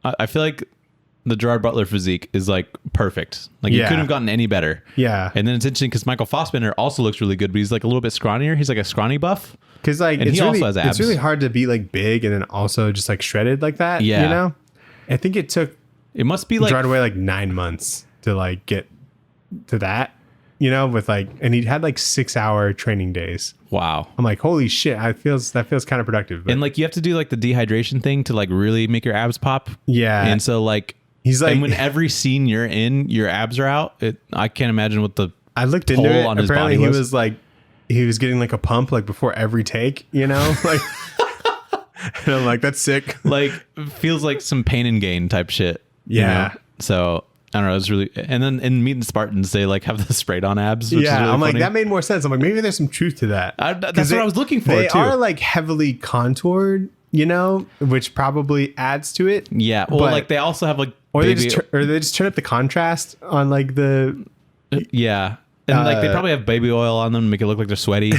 S2: I feel like the Gerard Butler physique is like perfect. Like you couldn't have gotten any better.
S1: Yeah.
S2: And then it's interesting because Michael Fassbender also looks really good, but he's like a little bit scrawnier. He's like a scrawny buff.
S1: Because like
S2: and
S1: it's
S2: he
S1: really,
S2: also has abs.
S1: it's really hard to be like big and then also just like shredded like that.
S2: Yeah.
S1: You know, I think it took
S2: It must be like
S1: Gerard way like 9 months to like get to that. You know, with like, and he had like 6-hour training days.
S2: wow.
S1: I'm like, holy shit! That feels kind of productive. But
S2: And like you have to do like the dehydration thing to like really make your abs pop.
S1: yeah,
S2: And so like
S1: he's like,
S2: and when every scene you're in, your abs are out. I can't imagine what the
S1: I looked into
S2: toll
S1: it.
S2: on his
S1: Apparently,
S2: body
S1: he
S2: was.
S1: was like, he was getting like a pump like before every take. You know, like, and I'm like, that's sick.
S2: like feels like some pain and gain type shit. you
S1: Yeah.
S2: know? So I don't know. It's really, and then in Meet the Spartans, they like have the sprayed on abs. Which is
S1: Yeah,
S2: really
S1: I'm like,
S2: funny.
S1: that made more sense. I'm like, maybe there's some truth to that.
S2: That's what I was looking for
S1: They
S2: too.
S1: are like heavily contoured, you know, which probably adds to it.
S2: Yeah. Well,
S1: but-
S2: like they also have like
S1: Or
S2: baby,
S1: they just turn up the contrast on like the
S2: yeah, and like they probably have baby oil on them to make it look like they're sweaty.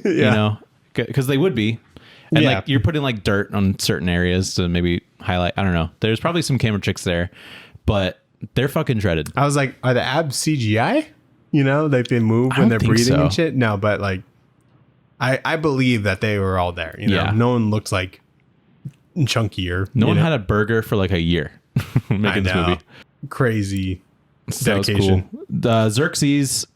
S2: You know, because they would be. And
S1: Yeah.
S2: like you're putting like dirt on certain areas to maybe highlight. I don't know. There's probably some camera tricks there, but they're fucking shredded.
S1: I was like, are the abs CGI? You know, like they move when
S2: don't
S1: they're
S2: think
S1: breathing
S2: so.
S1: and shit. No, but like, I believe that they were all there. You know,
S2: Yeah.
S1: no one looks like chunkier.
S2: No
S1: you
S2: one
S1: know?
S2: had a burger for like a year making this movie.
S1: Crazy
S2: So that was
S1: dedication.
S2: cool. Xerxes,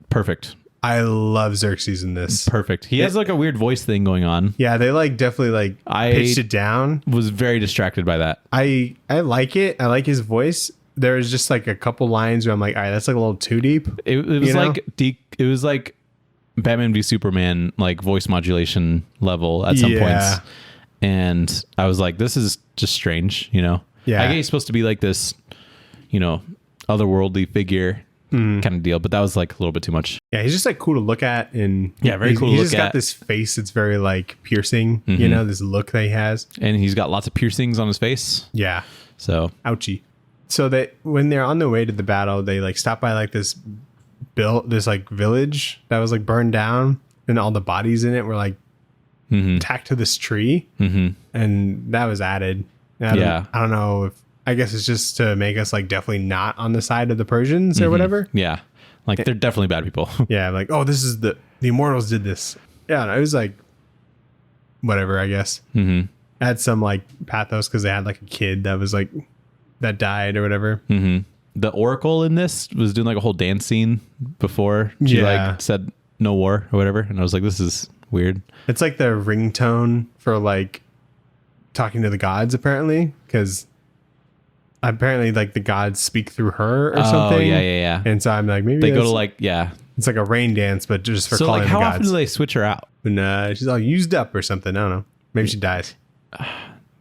S2: perfect.
S1: I love Xerxes in this.
S2: Perfect. He has like a weird voice thing going on.
S1: Yeah, they like definitely like
S2: I-
S1: pitched it down.
S2: Was very distracted by that.
S1: I like it. I like his voice. There was just like a couple lines where I'm like, all right, that's like a little too deep.
S2: It was
S1: You know?
S2: like it was like Batman v Superman like voice modulation level at some
S1: Yeah.
S2: points, and I was like, this is just strange, you know.
S1: Yeah.
S2: I get he's supposed to be like this, you know, otherworldly figure kind of deal, but that was like a little bit too much.
S1: Yeah, he's just like cool to look at, and
S2: Yeah, very cool to
S1: He's
S2: look
S1: just got
S2: at.
S1: this face that's very like piercing. You know, this look that he has.
S2: And he's got lots of piercings on his face,
S1: Yeah,
S2: so
S1: ouchie. So that when they're on their way to the battle, they like stop by like this like village that was like burned down, and all the bodies in it were like tacked to this tree, and that was added. And
S2: Yeah.
S1: I don't know if I guess it's just to make us like definitely not on the side of the Persians or whatever.
S2: yeah, like they're definitely bad people.
S1: Yeah, like, oh, this is the Immortals did this. Yeah, no, it was like whatever, I guess. It had some like pathos because they had like a kid that was like that died or whatever.
S2: The Oracle in this was doing like a whole dance scene before she
S1: Yeah.
S2: like said no war or whatever, and I was like, this is weird.
S1: It's like the ringtone for like talking to the gods, apparently, because apparently like the gods speak through her or something.
S2: Yeah.
S1: And so I'm like, maybe
S2: They go
S1: that's-
S2: to like, yeah.
S1: it's like a rain dance, but just for
S2: So
S1: calling
S2: like, how
S1: the
S2: often
S1: gods.
S2: do they switch her out?
S1: And she's all used up or something. I don't know. Maybe she dies.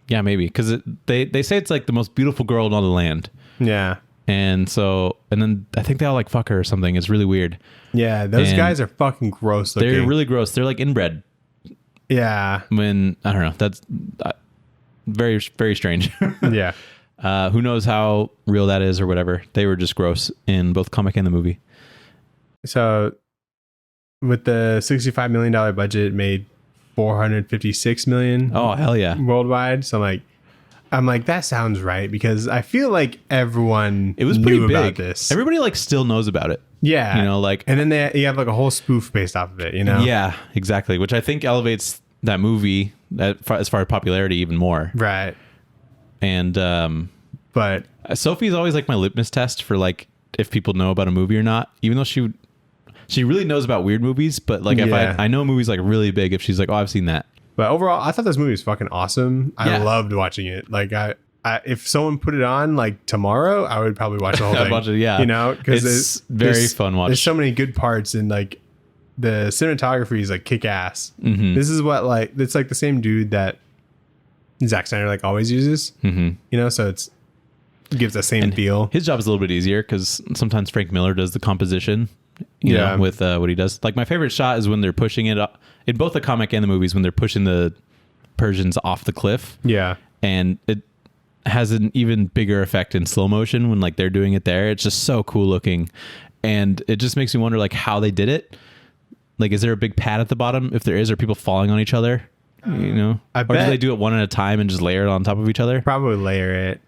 S2: Yeah, maybe because they say it's like the most beautiful girl in all the land,
S1: Yeah.
S2: and then I think they all like fuck her or something. It's really weird.
S1: Yeah, those
S2: And
S1: guys are fucking gross looking.
S2: They're really gross. They're like inbred.
S1: yeah.
S2: When I don't know, that's very very strange.
S1: Yeah.
S2: Who knows how real that is or whatever. They were just gross in both comic and the movie.
S1: So with the $65 million budget, it made $456 million
S2: Oh hell yeah!
S1: worldwide. So I'm like, that sounds right, because I feel like everyone
S2: It was
S1: knew
S2: pretty
S1: about
S2: big.
S1: this.
S2: Everybody like still knows about it.
S1: Yeah.
S2: You know, like
S1: and then you have like a whole spoof based off of it, you know?
S2: yeah, exactly. Which I think elevates that movie as far as popularity even more.
S1: Right.
S2: And
S1: But
S2: Sophie's always like my litmus test for like if people know about a movie or not, even though she really knows about weird movies, but like if
S1: Yeah.
S2: I know a movie's like really big if she's like, oh, I've seen that.
S1: overall, I thought this movie was fucking awesome. I
S2: Yeah.
S1: loved watching it. Like I if someone put it on like tomorrow, I would probably watch the whole
S2: I'd
S1: thing.
S2: watch it, yeah.
S1: You know, because
S2: It's very fun watch.
S1: There's so many good parts, and like the cinematography is like kick ass. This is what like it's like the same dude that Zack Snyder like always uses. You know, so it gives the same feel.
S2: His job is a little bit easier because sometimes Frank Miller does the composition, you
S1: Yeah.
S2: know, with what he does. Like my favorite shot is when they're pushing it up in both the comic and the movies, when they're pushing the Persians off the cliff.
S1: Yeah.
S2: And it has an even bigger effect in slow motion when like they're doing it there. It's just so cool looking. And it just makes me wonder like how they did it. Like, is there a big pad at the bottom? If there is, are people falling on each other? You know?
S1: I
S2: Or
S1: bet-
S2: do they do it one at a time and just layer it on top of each other?
S1: Probably layer it.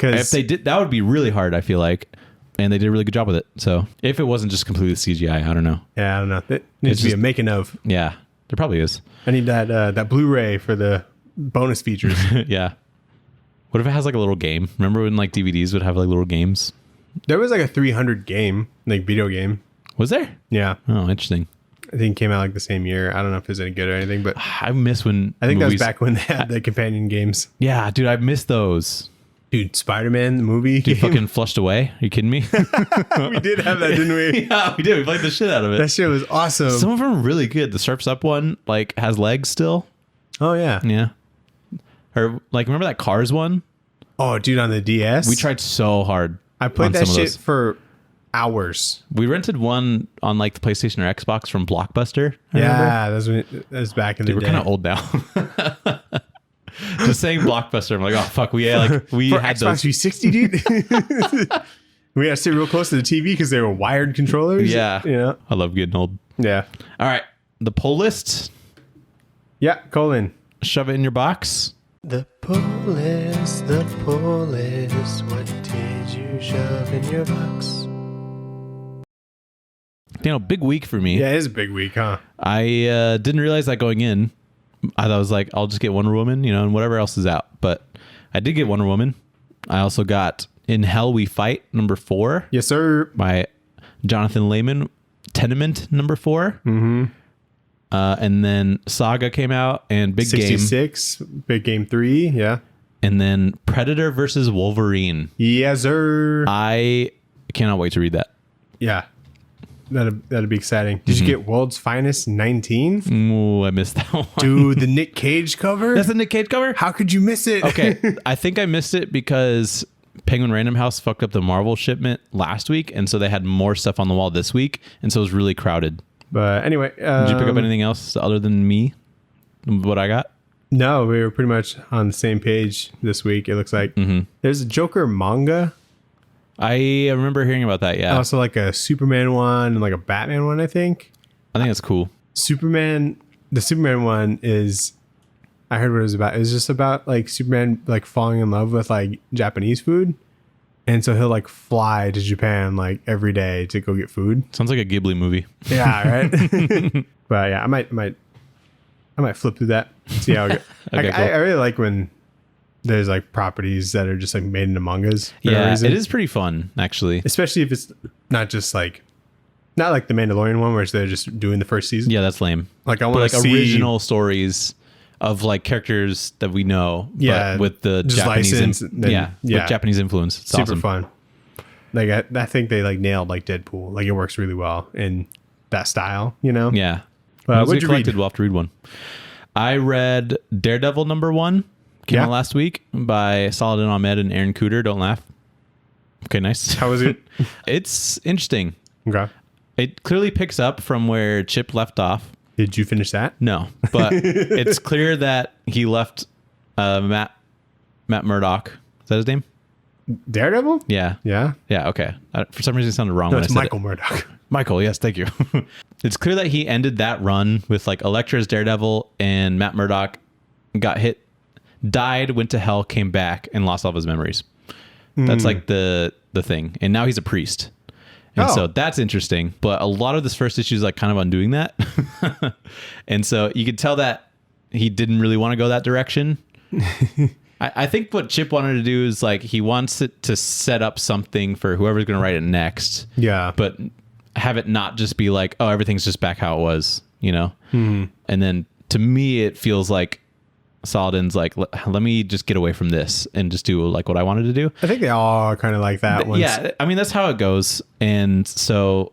S2: If they did, that would be really hard, I feel like. And they did a really good job with it. So if it wasn't just completely CGI, I don't know.
S1: Yeah, I don't know. It needs to be a making of.
S2: Yeah, there probably is.
S1: I need that Blu-ray for the bonus features.
S2: Yeah. What if it has like a little game? Remember when like DVDs would have like little games?
S1: There was like a 300 game, like video game.
S2: Was there?
S1: Yeah.
S2: Oh, interesting.
S1: I think it came out like the same year. I don't know if it was any good or anything, but
S2: I miss when
S1: I think that was back when they had the companion games.
S2: Yeah, dude, I miss those.
S1: Dude, Spider-Man, the movie.
S2: Dude, fucking Flushed Away. Are you kidding me?
S1: We did have that, didn't we?
S2: Yeah, we did. We played the shit out of it.
S1: That shit was awesome.
S2: Some of them are really good. The Surf's Up one, like, has legs still.
S1: Oh, yeah.
S2: Yeah. Or, like, remember that Cars one?
S1: Oh, dude, on the DS?
S2: We tried so hard.
S1: I played that shit for hours.
S2: We rented one on, like, the PlayStation or Xbox from Blockbuster.
S1: Yeah, that was back in the day.
S2: We're kind of old now. Just saying Blockbuster, I'm like, oh fuck, we had
S1: for
S2: Xbox
S1: those 360, dude. We had to sit real close to the TV because they were wired controllers.
S2: Yeah,
S1: yeah.
S2: I love getting old.
S1: Yeah.
S2: All right, the pull list.
S1: Yeah, Colin.
S2: Shove it in your box.
S1: The pull list. What did you shove in your box?
S2: Big week for me.
S1: Yeah, it is a big week, huh?
S2: I didn't realize that going in. I thought I was like, I'll just get Wonder Woman, and whatever else is out. But I did get Wonder Woman. I also got In Hell We Fight, number 4.
S1: Yes, sir.
S2: By Jonathan Lehman. Tenement, number 4. Mm-hmm. And then Saga came out, and Big
S1: 66,
S2: Game.
S1: Big Game 3, yeah.
S2: And then Predator versus Wolverine.
S1: Yes, sir.
S2: I cannot wait to read that.
S1: Yeah. That'd be exciting. Did you get World's Finest 19?
S2: Ooh, I missed that one.
S1: Dude, the Nick Cage cover?
S2: That's the Nick Cage cover?
S1: How could you miss it?
S2: Okay, I think I missed it because Penguin Random House fucked up the Marvel shipment last week, and so they had more stuff on the wall this week, and so it was really crowded.
S1: But anyway.
S2: Did you pick up anything else other than me? What I got?
S1: No, we were pretty much on the same page this week, it looks like. Mm-hmm. There's a Joker manga.
S2: I remember hearing about that, yeah.
S1: Also like a Superman one and like a Batman one, I think.
S2: I think that's cool.
S1: The Superman one is, I heard what it was about. It was just about like Superman like falling in love with like Japanese food. And so he'll like fly to Japan like every day to go get food.
S2: Sounds like a Ghibli movie.
S1: Yeah, right? But yeah, I might flip through that. See how it goes.
S2: Okay, cool.
S1: I really like when there's like properties that are just like made into mangas.
S2: Yeah, it is pretty fun, actually.
S1: Especially if it's not just like, not like the Mandalorian one where they're just doing the first season.
S2: Yeah, that's lame.
S1: Like I want to see
S2: original stories of like characters that we know.
S1: Yeah,
S2: but with the
S1: just
S2: Japanese,
S1: with
S2: Japanese influence. It's
S1: super
S2: awesome.
S1: fun. Like I think they like nailed like Deadpool. Like it works really well in that style.
S2: Yeah.
S1: What'd you read?
S2: We'll have to read one. I read Daredevil number 1. Came out last week by Saladin Ahmed and Aaron Cooter. Don't laugh. Okay, nice.
S1: How was it?
S2: It's interesting.
S1: Okay.
S2: It clearly picks up from where Chip left off.
S1: Did you finish that?
S2: No, but it's clear that he left Matt Murdock. Is that his name?
S1: Daredevil?
S2: Yeah.
S1: Yeah.
S2: Yeah, okay. For some reason it sounded wrong
S1: No,
S2: when
S1: it's
S2: I said
S1: Michael Murdock.
S2: Michael, yes, thank you. It's clear that he ended that run with like Elektra's Daredevil and Matt Murdock got hit, died, went to hell, came back, and lost all of his memories. That's like the thing. And now he's a priest. And so that's interesting. But a lot of this first issue is like kind of undoing that. And so you could tell that he didn't really want to go that direction. I think what Chip wanted to do is like he wants it to set up something for whoever's going to write it next.
S1: Yeah.
S2: But have it not just be like, oh, everything's just back how it was, And then to me, it feels like Saladin's like, let me just get away from this and just do like what I wanted to do.
S1: I think they all are kind of like that.
S2: Yeah, I mean, that's how it goes. And so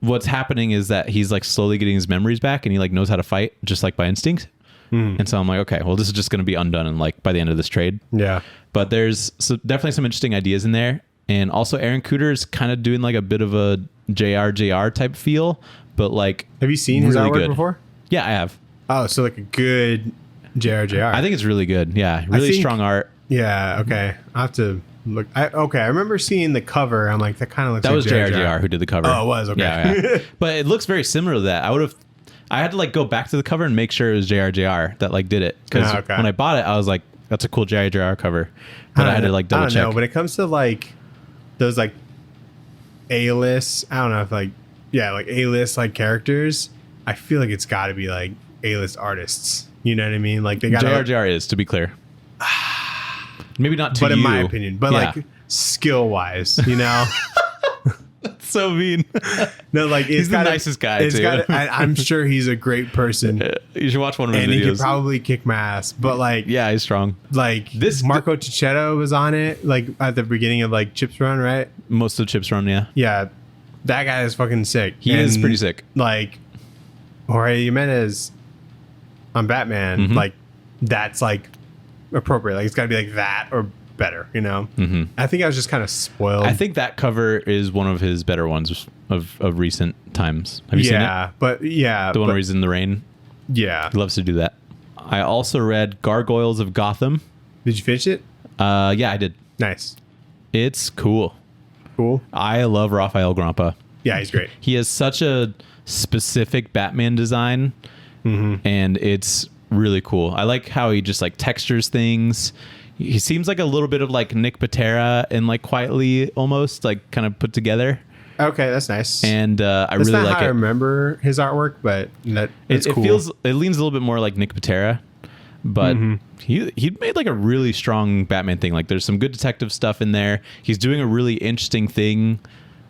S2: what's happening is that he's like slowly getting his memories back and he like knows how to fight just like by instinct. And so I'm like, okay, well, this is just going to be undone and like by the end of this trade.
S1: Yeah.
S2: But there's definitely some interesting ideas in there. And also Aaron Cooter is kind of doing like a bit of a JR type feel, but like,
S1: have you seen his artwork before?
S2: Yeah, I have.
S1: Oh, so like a good JR.
S2: I think it's really good. Yeah. Really strong art.
S1: Yeah. Okay. I have to look. I remember seeing the cover. I'm like, that kind of looks
S2: that
S1: like
S2: was JR who did the cover.
S1: Oh, it was. Okay.
S2: Yeah. But it looks very similar to that. I had to like go back to the cover and make sure it was JR that like did it. Because when I bought it, I was like, that's a cool JRJR cover. But I had to like double check.
S1: I don't know. When it comes to like those like A-list, I don't know if like like A-list like characters, I feel like it's got to be like A-list artists. You know what I mean? Like they got
S2: JRJR is, to be clear. Maybe not to you.
S1: But in my opinion, but like skill wise, you know.
S2: So mean.
S1: No, like
S2: he's the nicest guy too.
S1: I'm sure he's a great person.
S2: You should watch one of his videos.
S1: And he could probably kick my ass. But like,
S2: yeah, he's strong.
S1: Like this, Marco Cicchetto was on it. Like at the beginning of like Chips Run, right?
S2: Most of Chips Run, yeah.
S1: Yeah, that guy is fucking sick.
S2: He is pretty sick.
S1: Like Jorge Jimenez on Batman, like that's like appropriate. Like it's got to be like that or better, you know. I think I was just kind of spoiled.
S2: I think that cover is one of his better ones of recent times. Have you seen it?
S1: The one
S2: where he's in the rain.
S1: Yeah,
S2: he loves to do that. I also read Gargoyles of Gotham.
S1: Did you finish it?
S2: Yeah, I did.
S1: Nice.
S2: It's cool. I love Rafael Grampa.
S1: Yeah, he's great.
S2: He has such a specific Batman design, and it's really cool. I like how he just like textures things. He seems like a little bit of like Nick Patera and like quietly almost like kind of put together.
S1: Okay, that's nice.
S2: And I really like it.
S1: I remember his artwork, but it's cool.
S2: It leans a little bit more like Nick Patera, but he made like a really strong Batman thing. Like there's some good detective stuff in there. He's doing a really interesting thing,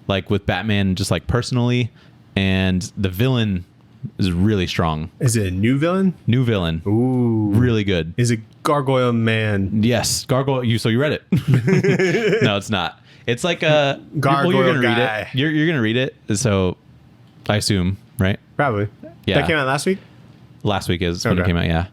S2: like with Batman, just like personally, and the villain is really strong.
S1: Is it a new villain?
S2: New villain.
S1: Ooh,
S2: really good.
S1: Is it Gargoyle Man?
S2: Yes, Gargoyle. So you read it? No, it's not. It's like a
S1: Gargoyle
S2: you're gonna
S1: guy.
S2: read it. You're gonna read it. So I assume, right?
S1: Probably.
S2: Yeah.
S1: That came out last week.
S2: Last week is when it came out. Yeah.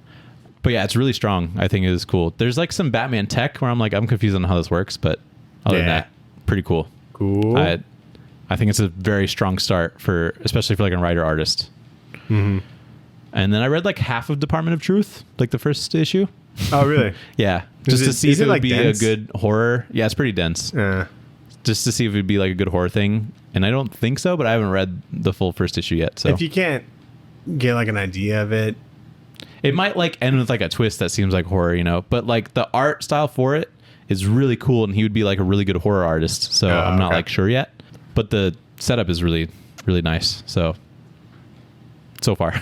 S2: But yeah, it's really strong. I think it is cool. There's like some Batman tech where I'm like, I'm confused on how this works, but other than that, pretty cool.
S1: Cool.
S2: I think it's a very strong start for, especially for like a writer artist. And then I read like half of Department of Truth, like the first issue.
S1: Oh, really?
S2: Yeah. Just to see if it would be
S1: dense?
S2: a good horror. Yeah, it's pretty dense. Just to see if it would be like a good horror thing. And I don't think so, but I haven't read the full first issue yet. So
S1: if you can't get like an idea of it,
S2: it might like end with like a twist that seems like horror, you know, but like the art style for it is really cool. And he would be like a really good horror artist. So I'm not like sure yet, but the setup is really, really nice. So far.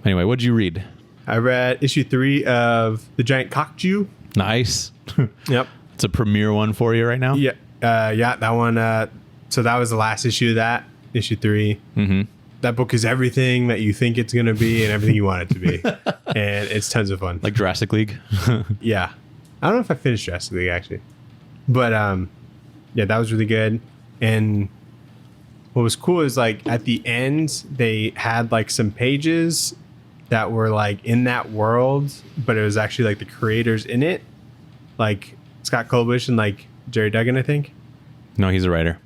S2: Anyway, what'd you read?
S1: I read issue 3 of The Giant Cockjew.
S2: Nice.
S1: Yep.
S2: It's a premiere one for you right now?
S1: Yeah. That one. So that was the last issue of that, issue 3. That book is everything that you think it's going to be and everything you want it to be. And it's tons of fun.
S2: Like Jurassic League?
S1: Yeah. I don't know if I finished Jurassic League, actually. But, yeah, that was really good. And what was cool is, like, at the end, they had, like, some pages that were, like, in that world, but it was actually, like, the creators in it. Like, Scott Kolbish and, like, Jerry Duggan, I think.
S2: No, he's a writer.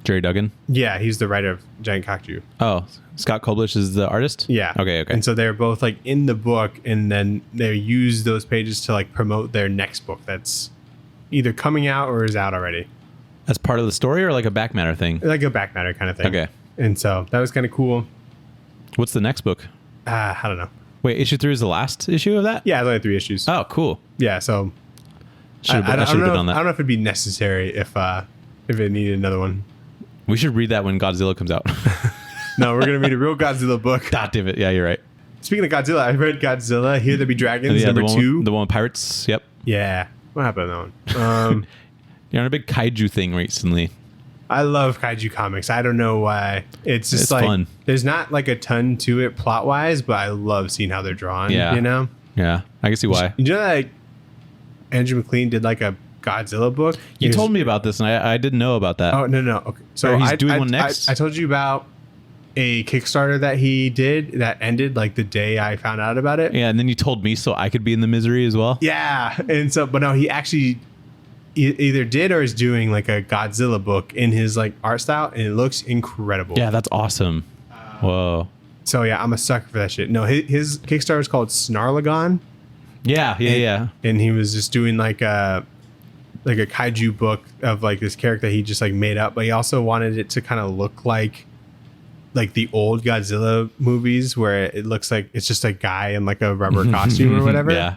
S2: Jerry Duggan?
S1: Yeah, he's the writer of Giant Cockjew.
S2: Oh, Scott Kolbish is the artist?
S1: Yeah.
S2: Okay.
S1: And so they're both, like, in the book, and then they use those pages to, like, promote their next book that's either coming out or is out already.
S2: That's part of the story or like a back matter thing?
S1: Like a back matter kind of thing.
S2: Okay.
S1: And so that was kind of cool.
S2: What's the next book?
S1: I don't know.
S2: Wait, issue 3 is the last issue of that?
S1: Yeah, it's only 3 issues.
S2: Oh, cool.
S1: Yeah, so I don't know if it'd be necessary if it needed another one.
S2: We should read that when Godzilla comes out.
S1: No, we're going to read a real Godzilla book.
S2: God damn it. Yeah, you're right.
S1: Speaking of Godzilla, I read Godzilla, Here There Be Dragons, number 2.
S2: The one with pirates. Yep.
S1: Yeah. What happened to that one?
S2: You're on a big kaiju thing recently.
S1: I love kaiju comics. I don't know why. It's just like fun. There's not like a ton to it plot wise, but I love seeing how they're drawn.
S2: Yeah.
S1: You know?
S2: Yeah. I can see why.
S1: You know, like Andrew McLean did like a Godzilla book.
S2: You told me about this, and I didn't know about that.
S1: Oh, no. Okay. So
S2: he's doing one next?
S1: I told you about a Kickstarter that he did that ended like the day I found out about it.
S2: Yeah, and then you told me so I could be in the misery as well.
S1: Yeah. And so, but no, he actually either did or is doing like a Godzilla book in his like art style, and it looks incredible.
S2: Yeah, that's awesome. Whoa.
S1: So yeah, I'm a sucker for that shit. No, his Kickstarter is called Snarlagon.
S2: Yeah.
S1: And he was just doing like a kaiju book of like this character he just like made up, but he also wanted it to kind of look like the old Godzilla movies where it looks like it's just a guy in like a rubber costume or whatever.
S2: Yeah.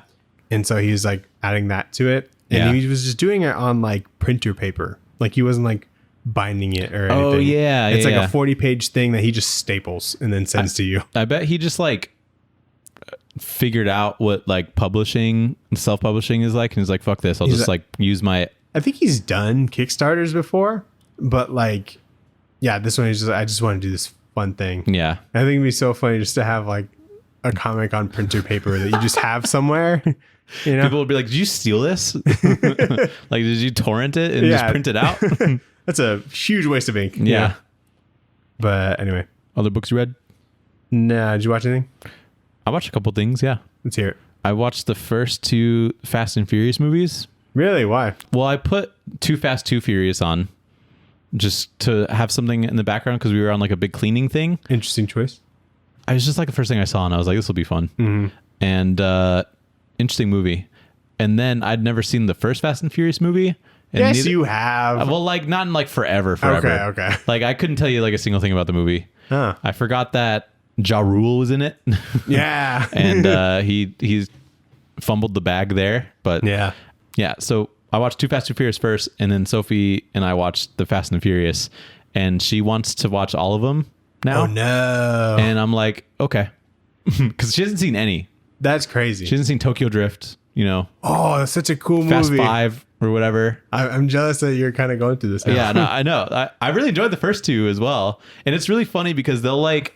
S1: And so he was like adding that to it. And he was just doing it on like printer paper. Like he wasn't like binding it or anything.
S2: Oh yeah.
S1: It's like a 40-page thing that he just staples and then sends to you.
S2: I bet he just like figured out what like self-publishing is like. And he's like, fuck this. I'll just like use my...
S1: I think he's done Kickstarters before, but like, yeah, this one is just, I just want to do this fun thing.
S2: Yeah.
S1: I think it'd be so funny just to have like a comic on printer paper that you just have somewhere. You know?
S2: People would be like, did you steal this? Like, did you torrent it and just print it out?
S1: That's a huge waste of ink.
S2: Yeah.
S1: But anyway.
S2: Other books you read?
S1: Nah, did you watch anything?
S2: I watched a couple things, yeah.
S1: Let's hear it.
S2: I watched the first 2 Fast and Furious movies.
S1: Really? Why?
S2: Well, I put Too Fast, Too Furious on just to have something in the background because we were on like a big cleaning thing.
S1: Interesting choice.
S2: I was just like the first thing I saw and I was like, this will be fun. Mm-hmm. And interesting movie. And then I'd never seen the first Fast and Furious movie. And
S1: yes, you have.
S2: Well, like not in like forever.
S1: Okay.
S2: Like I couldn't tell you like a single thing about the movie.
S1: Huh.
S2: I forgot that Ja Rule was in it.
S1: Yeah.
S2: And he's fumbled the bag there. But
S1: yeah.
S2: So I watched Too Fast, Too Furious first, and then Sophie and I watched The Fast and the Furious, and she wants to watch all of them now.
S1: Oh no!
S2: And I'm like, okay, because she hasn't seen any.
S1: That's crazy.
S2: She hasn't seen Tokyo Drift. You know.
S1: Oh, that's such a cool
S2: Fast
S1: movie.
S2: 5 or whatever.
S1: I'm jealous that you're kind of going through this now.
S2: Yeah, no, I know. I really enjoyed the first 2 as well, and it's really funny because they'll like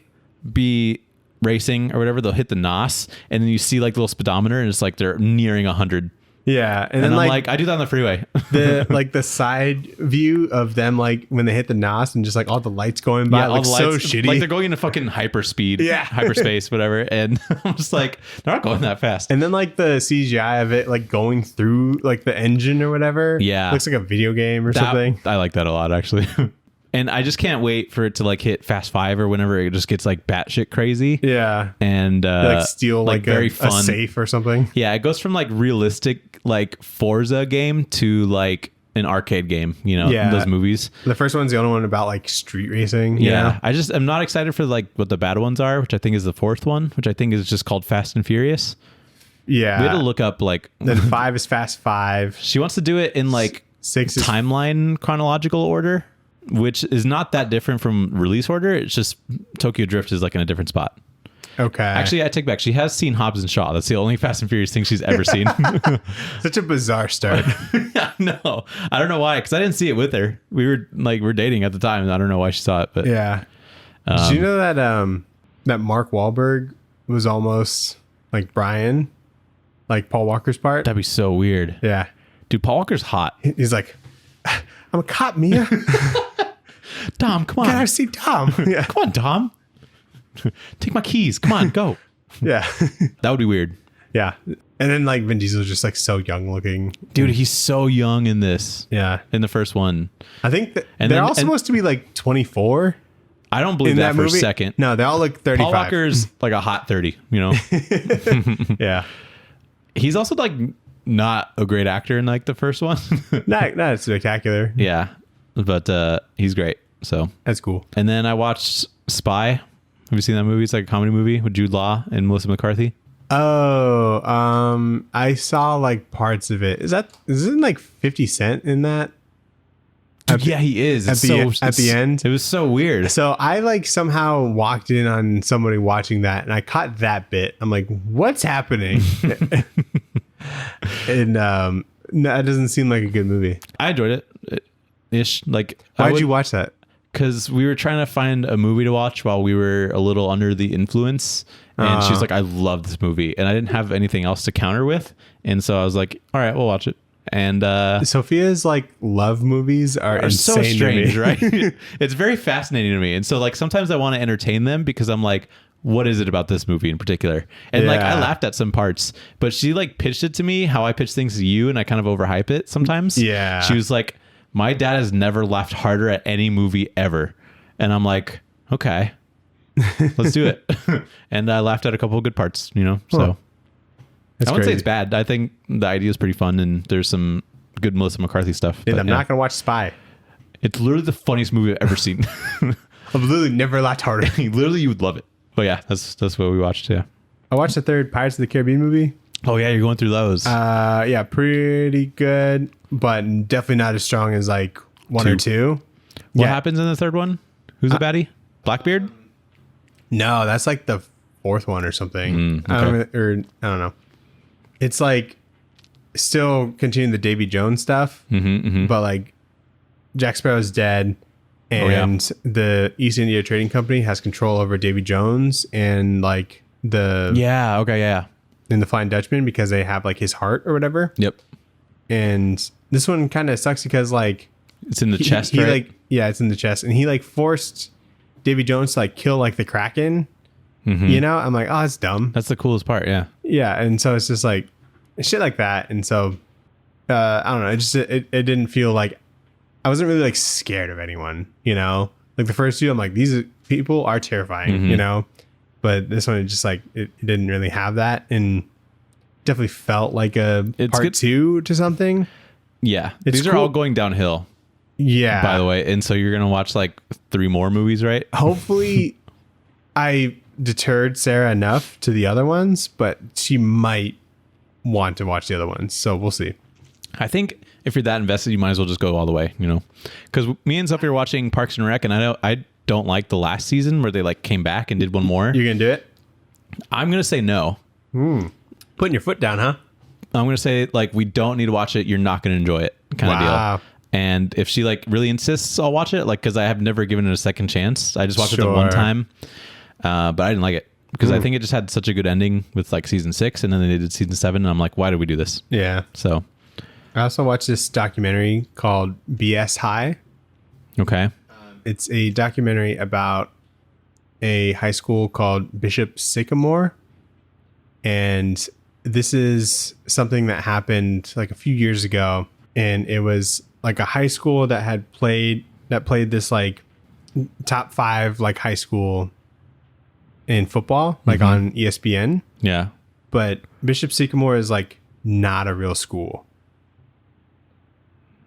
S2: be racing or whatever. They'll hit the NOS, and then you see like the little speedometer, and it's like they're nearing 100.
S1: Yeah,
S2: and then I'm like I do that on the freeway.
S1: The like the side view of them like when they hit the NOS and just like all the lights going by, like so shitty.
S2: Like they're going into fucking hyperspeed, hyperspace, whatever. And I'm just like, they're not going that fast.
S1: And then like the CGI of it like going through like the engine or whatever.
S2: Yeah,
S1: looks like a video game or something.
S2: I like that a lot actually. And I just can't wait for it to like hit Fast 5 or whenever it just gets like batshit crazy.
S1: Yeah.
S2: And
S1: like steal like
S2: very
S1: a
S2: fun
S1: safe or something.
S2: Yeah, it goes from like realistic like Forza game to like an arcade game, you know, those movies.
S1: The first one's the only one about like street racing.
S2: Yeah. I'm not excited for like what the bad ones are, which I think is the 4th one, which I think is just called Fast and Furious.
S1: Yeah.
S2: We had to look up like
S1: then 5 is Fast 5.
S2: She wants to do it in like
S1: 6 is
S2: timeline chronological order, which is not that different from release order. It's just Tokyo Drift is like in a different spot.
S1: Okay.
S2: Actually, I take back. She has seen Hobbs and Shaw. That's the only Fast and Furious thing she's ever seen.
S1: Such a bizarre start.
S2: No, I don't know why. Because I didn't see it with her. We're dating at the time, and I don't know why she saw it. But
S1: yeah. Did you know that that Mark Wahlberg was almost like Brian, like Paul Walker's part?
S2: That'd be so weird.
S1: Yeah.
S2: Dude, Paul Walker's hot.
S1: He's like, I'm a cop, Mia.
S2: Dom, come on.
S1: Can I see Dom? Yeah.
S2: Come on, Dom. Take my keys. Come on, go.
S1: Yeah.
S2: That would be weird.
S1: Yeah. And then like Vin Diesel's just like so young looking.
S2: Dude, he's so young in this.
S1: Yeah.
S2: In the first one.
S1: I think that they're all supposed to be like 24.
S2: I don't believe that for a second.
S1: No, they all look 35.
S2: Paul Walker's like a hot 30, you know?
S1: Yeah.
S2: He's also like not a great actor in like the first one.
S1: not spectacular.
S2: Yeah. But he's great. So
S1: that's cool.
S2: And then I watched Spy. Have you seen that movie? It's like a comedy movie with Jude Law and Melissa McCarthy.
S1: Oh, I saw like parts of it. Isn't like 50 Cent in that?
S2: Dude, yeah, he is.
S1: At the end.
S2: It was so weird.
S1: So I like somehow walked in on somebody watching that and I caught that bit. I'm like, what's happening? And no, that doesn't seem like a good movie.
S2: I enjoyed it. Ish. Like,
S1: why'd you watch that?
S2: Because we were trying to find a movie to watch while we were a little under the influence. And she's like, I love this movie. And I didn't have anything else to counter with. And so I was like, all right, we'll watch it. And
S1: Sophia's like love movies are
S2: so strange,
S1: to me.
S2: Right? It's very fascinating to me. And so like sometimes I want to entertain them because I'm like, what is it about this movie in particular? And like I laughed at some parts, but she like pitched it to me how I pitch things to you and I kind of overhype it sometimes.
S1: Yeah.
S2: She was like, my dad has never laughed harder at any movie ever. And I'm like, okay, let's do it. And I laughed at a couple of good parts, you know? So I wouldn't say it's bad. I think the idea is pretty fun and there's some good Melissa McCarthy stuff.
S1: And I'm not going to watch Spy.
S2: It's literally the funniest movie I've ever seen.
S1: I've literally never laughed harder.
S2: Literally, you would love it. But yeah, that's what we watched. Yeah.
S1: I watched the third Pirates of the Caribbean movie.
S2: Oh yeah, you're going through those.
S1: Yeah, pretty good, but definitely not as strong as like one or two.
S2: What happens in the third one? Who's the baddie? Blackbeard?
S1: No, that's like the fourth one or something. I don't know. It's like still continuing the Davy Jones stuff, but like Jack Sparrow's dead, and the East India Trading Company has control over Davy Jones and like the and the Flying Dutchman because they have like his heart or whatever.
S2: Yep.
S1: And this one kind of sucks because like
S2: it's in the chest,
S1: he
S2: right?
S1: Like it's in the chest, and he like forced Davy Jones to like kill like the Kraken. You know, I'm like, oh, that's dumb.
S2: That's the coolest part. Yeah.
S1: Yeah, and so it's just like shit like that, and so I don't know. It didn't feel like I wasn't really like scared of anyone. You know, like the first two, I'm like, these people are terrifying. You know, but this one, it just like it didn't really have that, and definitely felt like it's part two to something.
S2: Yeah, these are all going downhill.
S1: Yeah.
S2: By the way, and so you're gonna watch like 3 more movies, right?
S1: Hopefully, I deterred Sarah enough to the other ones, but she might want to watch the other ones, so we'll see.
S2: I think if you're that invested, you might as well just go all the way. You know, because me and Sophie are watching Parks and Rec, and I don't like the last season where they like came back and did one more.
S1: You're gonna do it?
S2: I'm gonna say no.
S1: Putting your foot down, huh?
S2: I'm gonna say like we don't need to watch it. You're not gonna enjoy it, kind of deal. And if she like really insists, I'll watch it. Like, because I have never given it a second chance. I just watched it the one time, but I didn't like it because I think it just had such a good ending with like season 6, and then they did season 7, and I'm like, why did we do this?
S1: Yeah.
S2: So,
S1: I also watched this documentary called BS High.
S2: Okay.
S1: It's a documentary about a high school called Bishop Sycamore, and this is something that happened like a few years ago, and it was like a high school that played this like top 5 like high school in football, like on ESPN.
S2: Yeah.
S1: But Bishop Sycamore is like not a real school.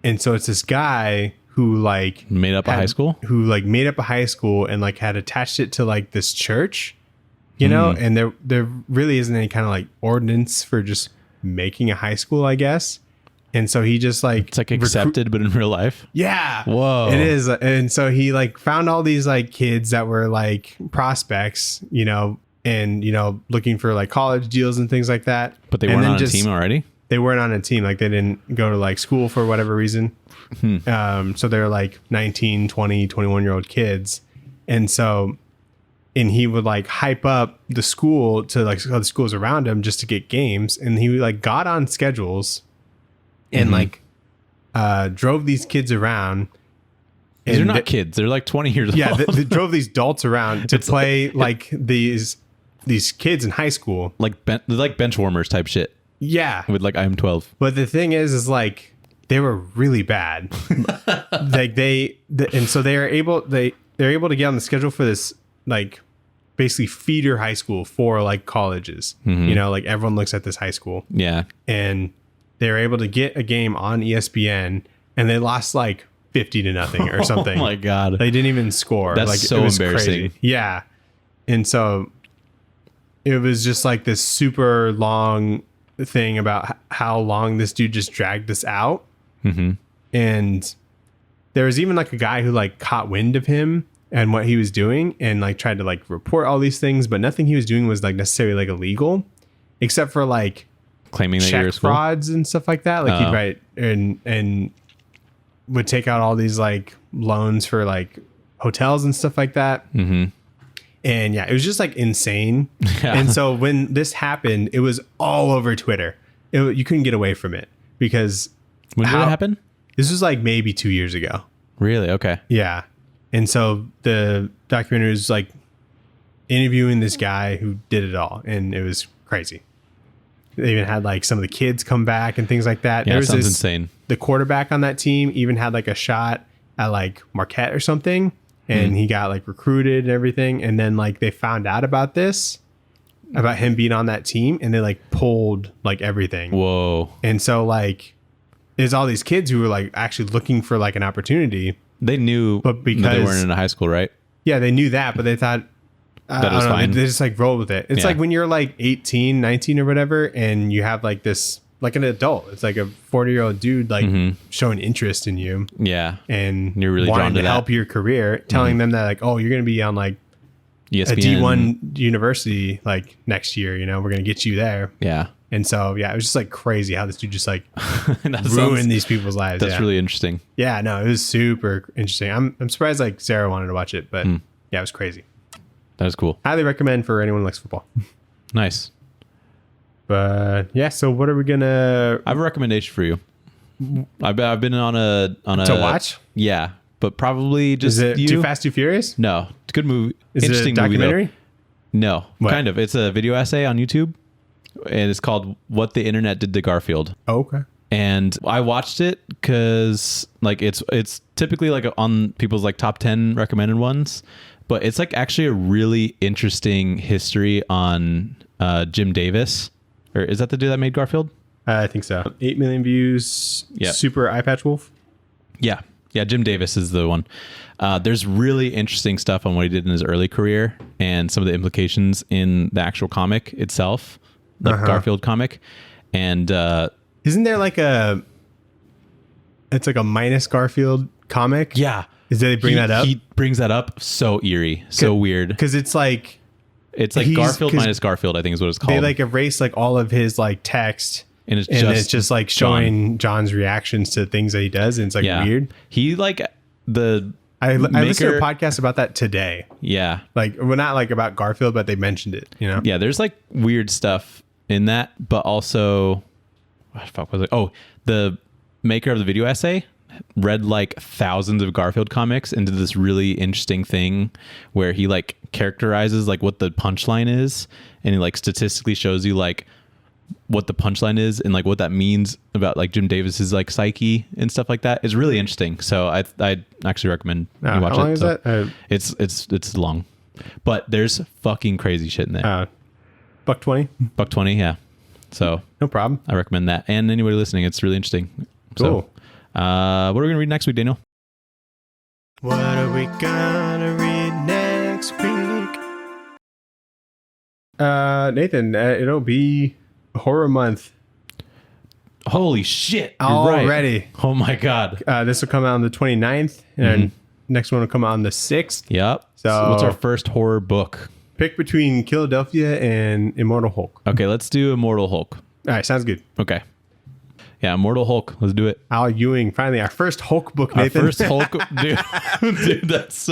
S1: And so it's this guy who like
S2: made up a high school
S1: and like had attached it to like this church, you know, and there really isn't any kind of like ordinance for just making a high school, I guess. And so he just like
S2: it's like accepted, but in real life.
S1: Yeah.
S2: Whoa.
S1: It is. And so he like found all these like kids that were like prospects, you know, and, you know, looking for like college deals and things like that.
S2: But they weren't on a team already?
S1: They weren't on a team. Like they didn't go to like school for whatever reason. So they're like 19, 20, 21-year-old kids. And so, and he would like hype up the school to like other schools around him just to get games. And he like got on schedules and like drove these kids around.
S2: These are not kids. They're like 20 years old.
S1: Yeah, they drove these adults around to play like these kids in high school.
S2: Like bench warmers type shit.
S1: Yeah.
S2: With like I'm 12.
S1: But the thing is like they were really bad. Like and so they're able to get on the schedule for this like basically feeder high school for like colleges. You know, like everyone looks at this high school.
S2: Yeah.
S1: And they were able to get a game on ESPN, and they lost like 50-0 or something.
S2: Oh my God.
S1: They didn't even score.
S2: That's
S1: like,
S2: so embarrassing.
S1: Crazy. Yeah. And so it was just like this super long thing about how long this dude just dragged this out. And there was even like a guy who like caught wind of him and what he was doing and like tried to like report all these things, but nothing he was doing was like necessarily like illegal, except for like
S2: claiming that
S1: check frauds and stuff like that. Like he'd write and would take out all these like loans for like hotels and stuff like that. And yeah, it was just like insane. And so when this happened, it was all over Twitter. You couldn't get away from it because
S2: when did it happen?
S1: This was like maybe 2 years ago.
S2: Really? Okay.
S1: Yeah. And so the documentary was like interviewing this guy who did it all, and it was crazy. They even had like some of the kids come back and things like that.
S2: Yeah,
S1: there was
S2: sounds insane.
S1: The quarterback on that team even had like a shot at like Marquette or something, and he got like recruited and everything. And then like they found out about this, about him being on that team, and they like pulled like everything.
S2: Whoa.
S1: And so like there's all these kids who were like actually looking for like an opportunity.
S2: They knew,
S1: but because
S2: they weren't in a high school, right?
S1: Yeah, they knew that, but they thought
S2: That was fine.
S1: They just like roll with it. It's like when you're like 18, 19 or whatever, and you have like this, like an adult. It's like a 40-year-old dude like showing interest in you.
S2: Yeah.
S1: And
S2: you're really
S1: wanting
S2: drawn to
S1: to help your career, telling them that like, oh, you're going to be on like
S2: ESPN.
S1: a D1 university like next year, we're going to get you there.
S2: Yeah.
S1: And so, it was just like crazy how this dude just like ruined these people's lives.
S2: That's really interesting.
S1: Yeah, no, it was super interesting. I'm surprised like Sarah wanted to watch it, but it was crazy.
S2: That was cool.
S1: Highly recommend for anyone who likes football.
S2: Nice.
S1: But yeah, so what are we gonna?
S2: I have a recommendation for you. I've been on a
S1: to watch.
S2: Yeah, but probably just
S1: Is it Too Fast, Too Furious?
S2: No, it's a good movie.
S1: Is
S2: Interesting
S1: it a documentary?
S2: movie, though. No,
S1: What?
S2: kind of. It's a video essay on YouTube, and it's called "What the Internet Did to Garfield."
S1: Oh, okay.
S2: And I watched it because like it's typically like on people's like top 10 recommended ones, but it's like actually a really interesting history on Jim Davis. Or is that the dude that made Garfield?
S1: I think so. 8 million views.
S2: Yeah.
S1: Super Eye Patch Wolf.
S2: Yeah. Yeah. Jim Davis is the one. There's really interesting stuff on what he did in his early career and some of the implications in the actual comic itself, the Garfield comic. And
S1: isn't there like it's like a minus Garfield comic?
S2: yeah.
S1: Is that they bring that up?
S2: He brings that up. So eerie. So weird.
S1: Because it's like
S2: Garfield minus Garfield, I think is what it's called.
S1: they like erase like all of his like text.
S2: And
S1: it's just like showing John's reactions to things that he does. And it's like weird.
S2: He like
S1: I listened to a podcast about that today.
S2: Yeah.
S1: Like, well, not like about Garfield, but they mentioned it,
S2: Yeah, there's like weird stuff in that, but also, what the fuck was it? Oh, the maker of the video essay read like thousands of Garfield comics into this really interesting thing where he like characterizes like what the punchline is, and he like statistically shows you like what the punchline is and like what that means about like Jim Davis's like psyche and stuff like that. It's really interesting. So I'd actually recommend you watch it.
S1: How long is that?
S2: It's long, but there's fucking crazy shit in there.
S1: $1.20.
S2: $1.20, yeah. So
S1: no problem.
S2: I recommend that. And anybody listening, it's really interesting.
S1: Cool.
S2: So, what are we gonna read next week, Daniel?
S1: What are we gonna read next week? Nathan, it'll be horror month.
S2: Holy shit. You're
S1: already.
S2: Right. Oh my God.
S1: This will come out on the 29th and next one will come out on the 6th.
S2: Yep. So what's our first horror book?
S1: Pick between Philadelphia and Immortal Hulk.
S2: Okay, let's do Immortal Hulk.
S1: All right, sounds good.
S2: Okay. Yeah, Immortal Hulk. Let's do it.
S1: Al Ewing, finally, our first Hulk book, Nathan.
S2: Our first Hulk, dude, that's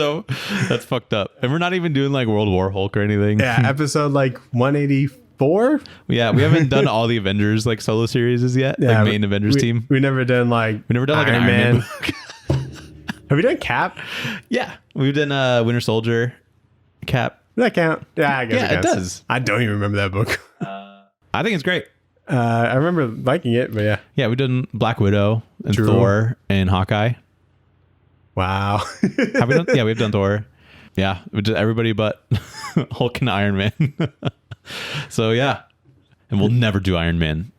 S2: fucked up. And we're not even doing like World War Hulk or anything.
S1: Yeah, episode like 184.
S2: Yeah, we haven't done all the Avengers like solo series yet. Yeah, like main Avengers team.
S1: We never done like
S2: an Iron Man book.
S1: Have we done Cap?
S2: Yeah, we've done Winter Soldier, Cap.
S1: Does that count? Yeah, I guess
S2: it does.
S1: I don't even remember that book.
S2: I think it's great.
S1: I remember liking it, but yeah.
S2: Yeah, we've done Black Widow and Thor and Hawkeye.
S1: Wow.
S2: Have we done? Yeah, we've done Thor. Yeah, we did everybody but Hulk and Iron Man. So yeah, and we'll never do Iron Man.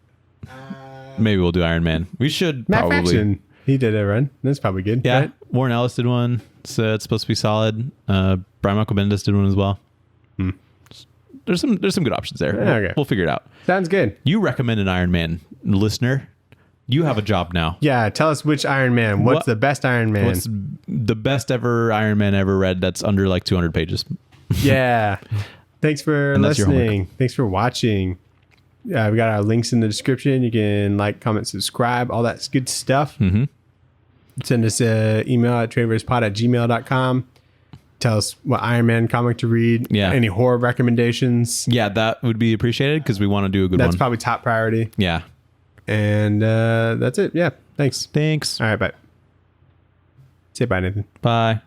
S2: Maybe we'll do Iron Man. We should
S1: Matt
S2: probably.
S1: Fraction. He did a run. That's probably good.
S2: Yeah,
S1: right?
S2: Warren Ellis did one, so it's supposed to be solid. Brian Michael Bendis did one as well. There's some good options there.
S1: Okay.
S2: We'll figure it out.
S1: Sounds good.
S2: You recommend an Iron Man, listener. You have a job now.
S1: Yeah, tell us which Iron Man. What's the best Iron Man?
S2: What's the best ever Iron Man ever read that's under like 200 pages?
S1: Yeah. Thanks for listening. Thanks for watching. We got our links in the description. You can like, comment, subscribe, all that good stuff. Send us an email at tradewaiterspod@gmail.com. Tell us what Iron Man comic to read.
S2: Yeah.
S1: Any horror recommendations.
S2: Yeah, that would be appreciated because we want to do a good one.
S1: That's probably top priority.
S2: Yeah.
S1: And that's it. Yeah. Thanks.
S2: Thanks.
S1: All right. Bye. Say bye, Nathan.
S2: Bye.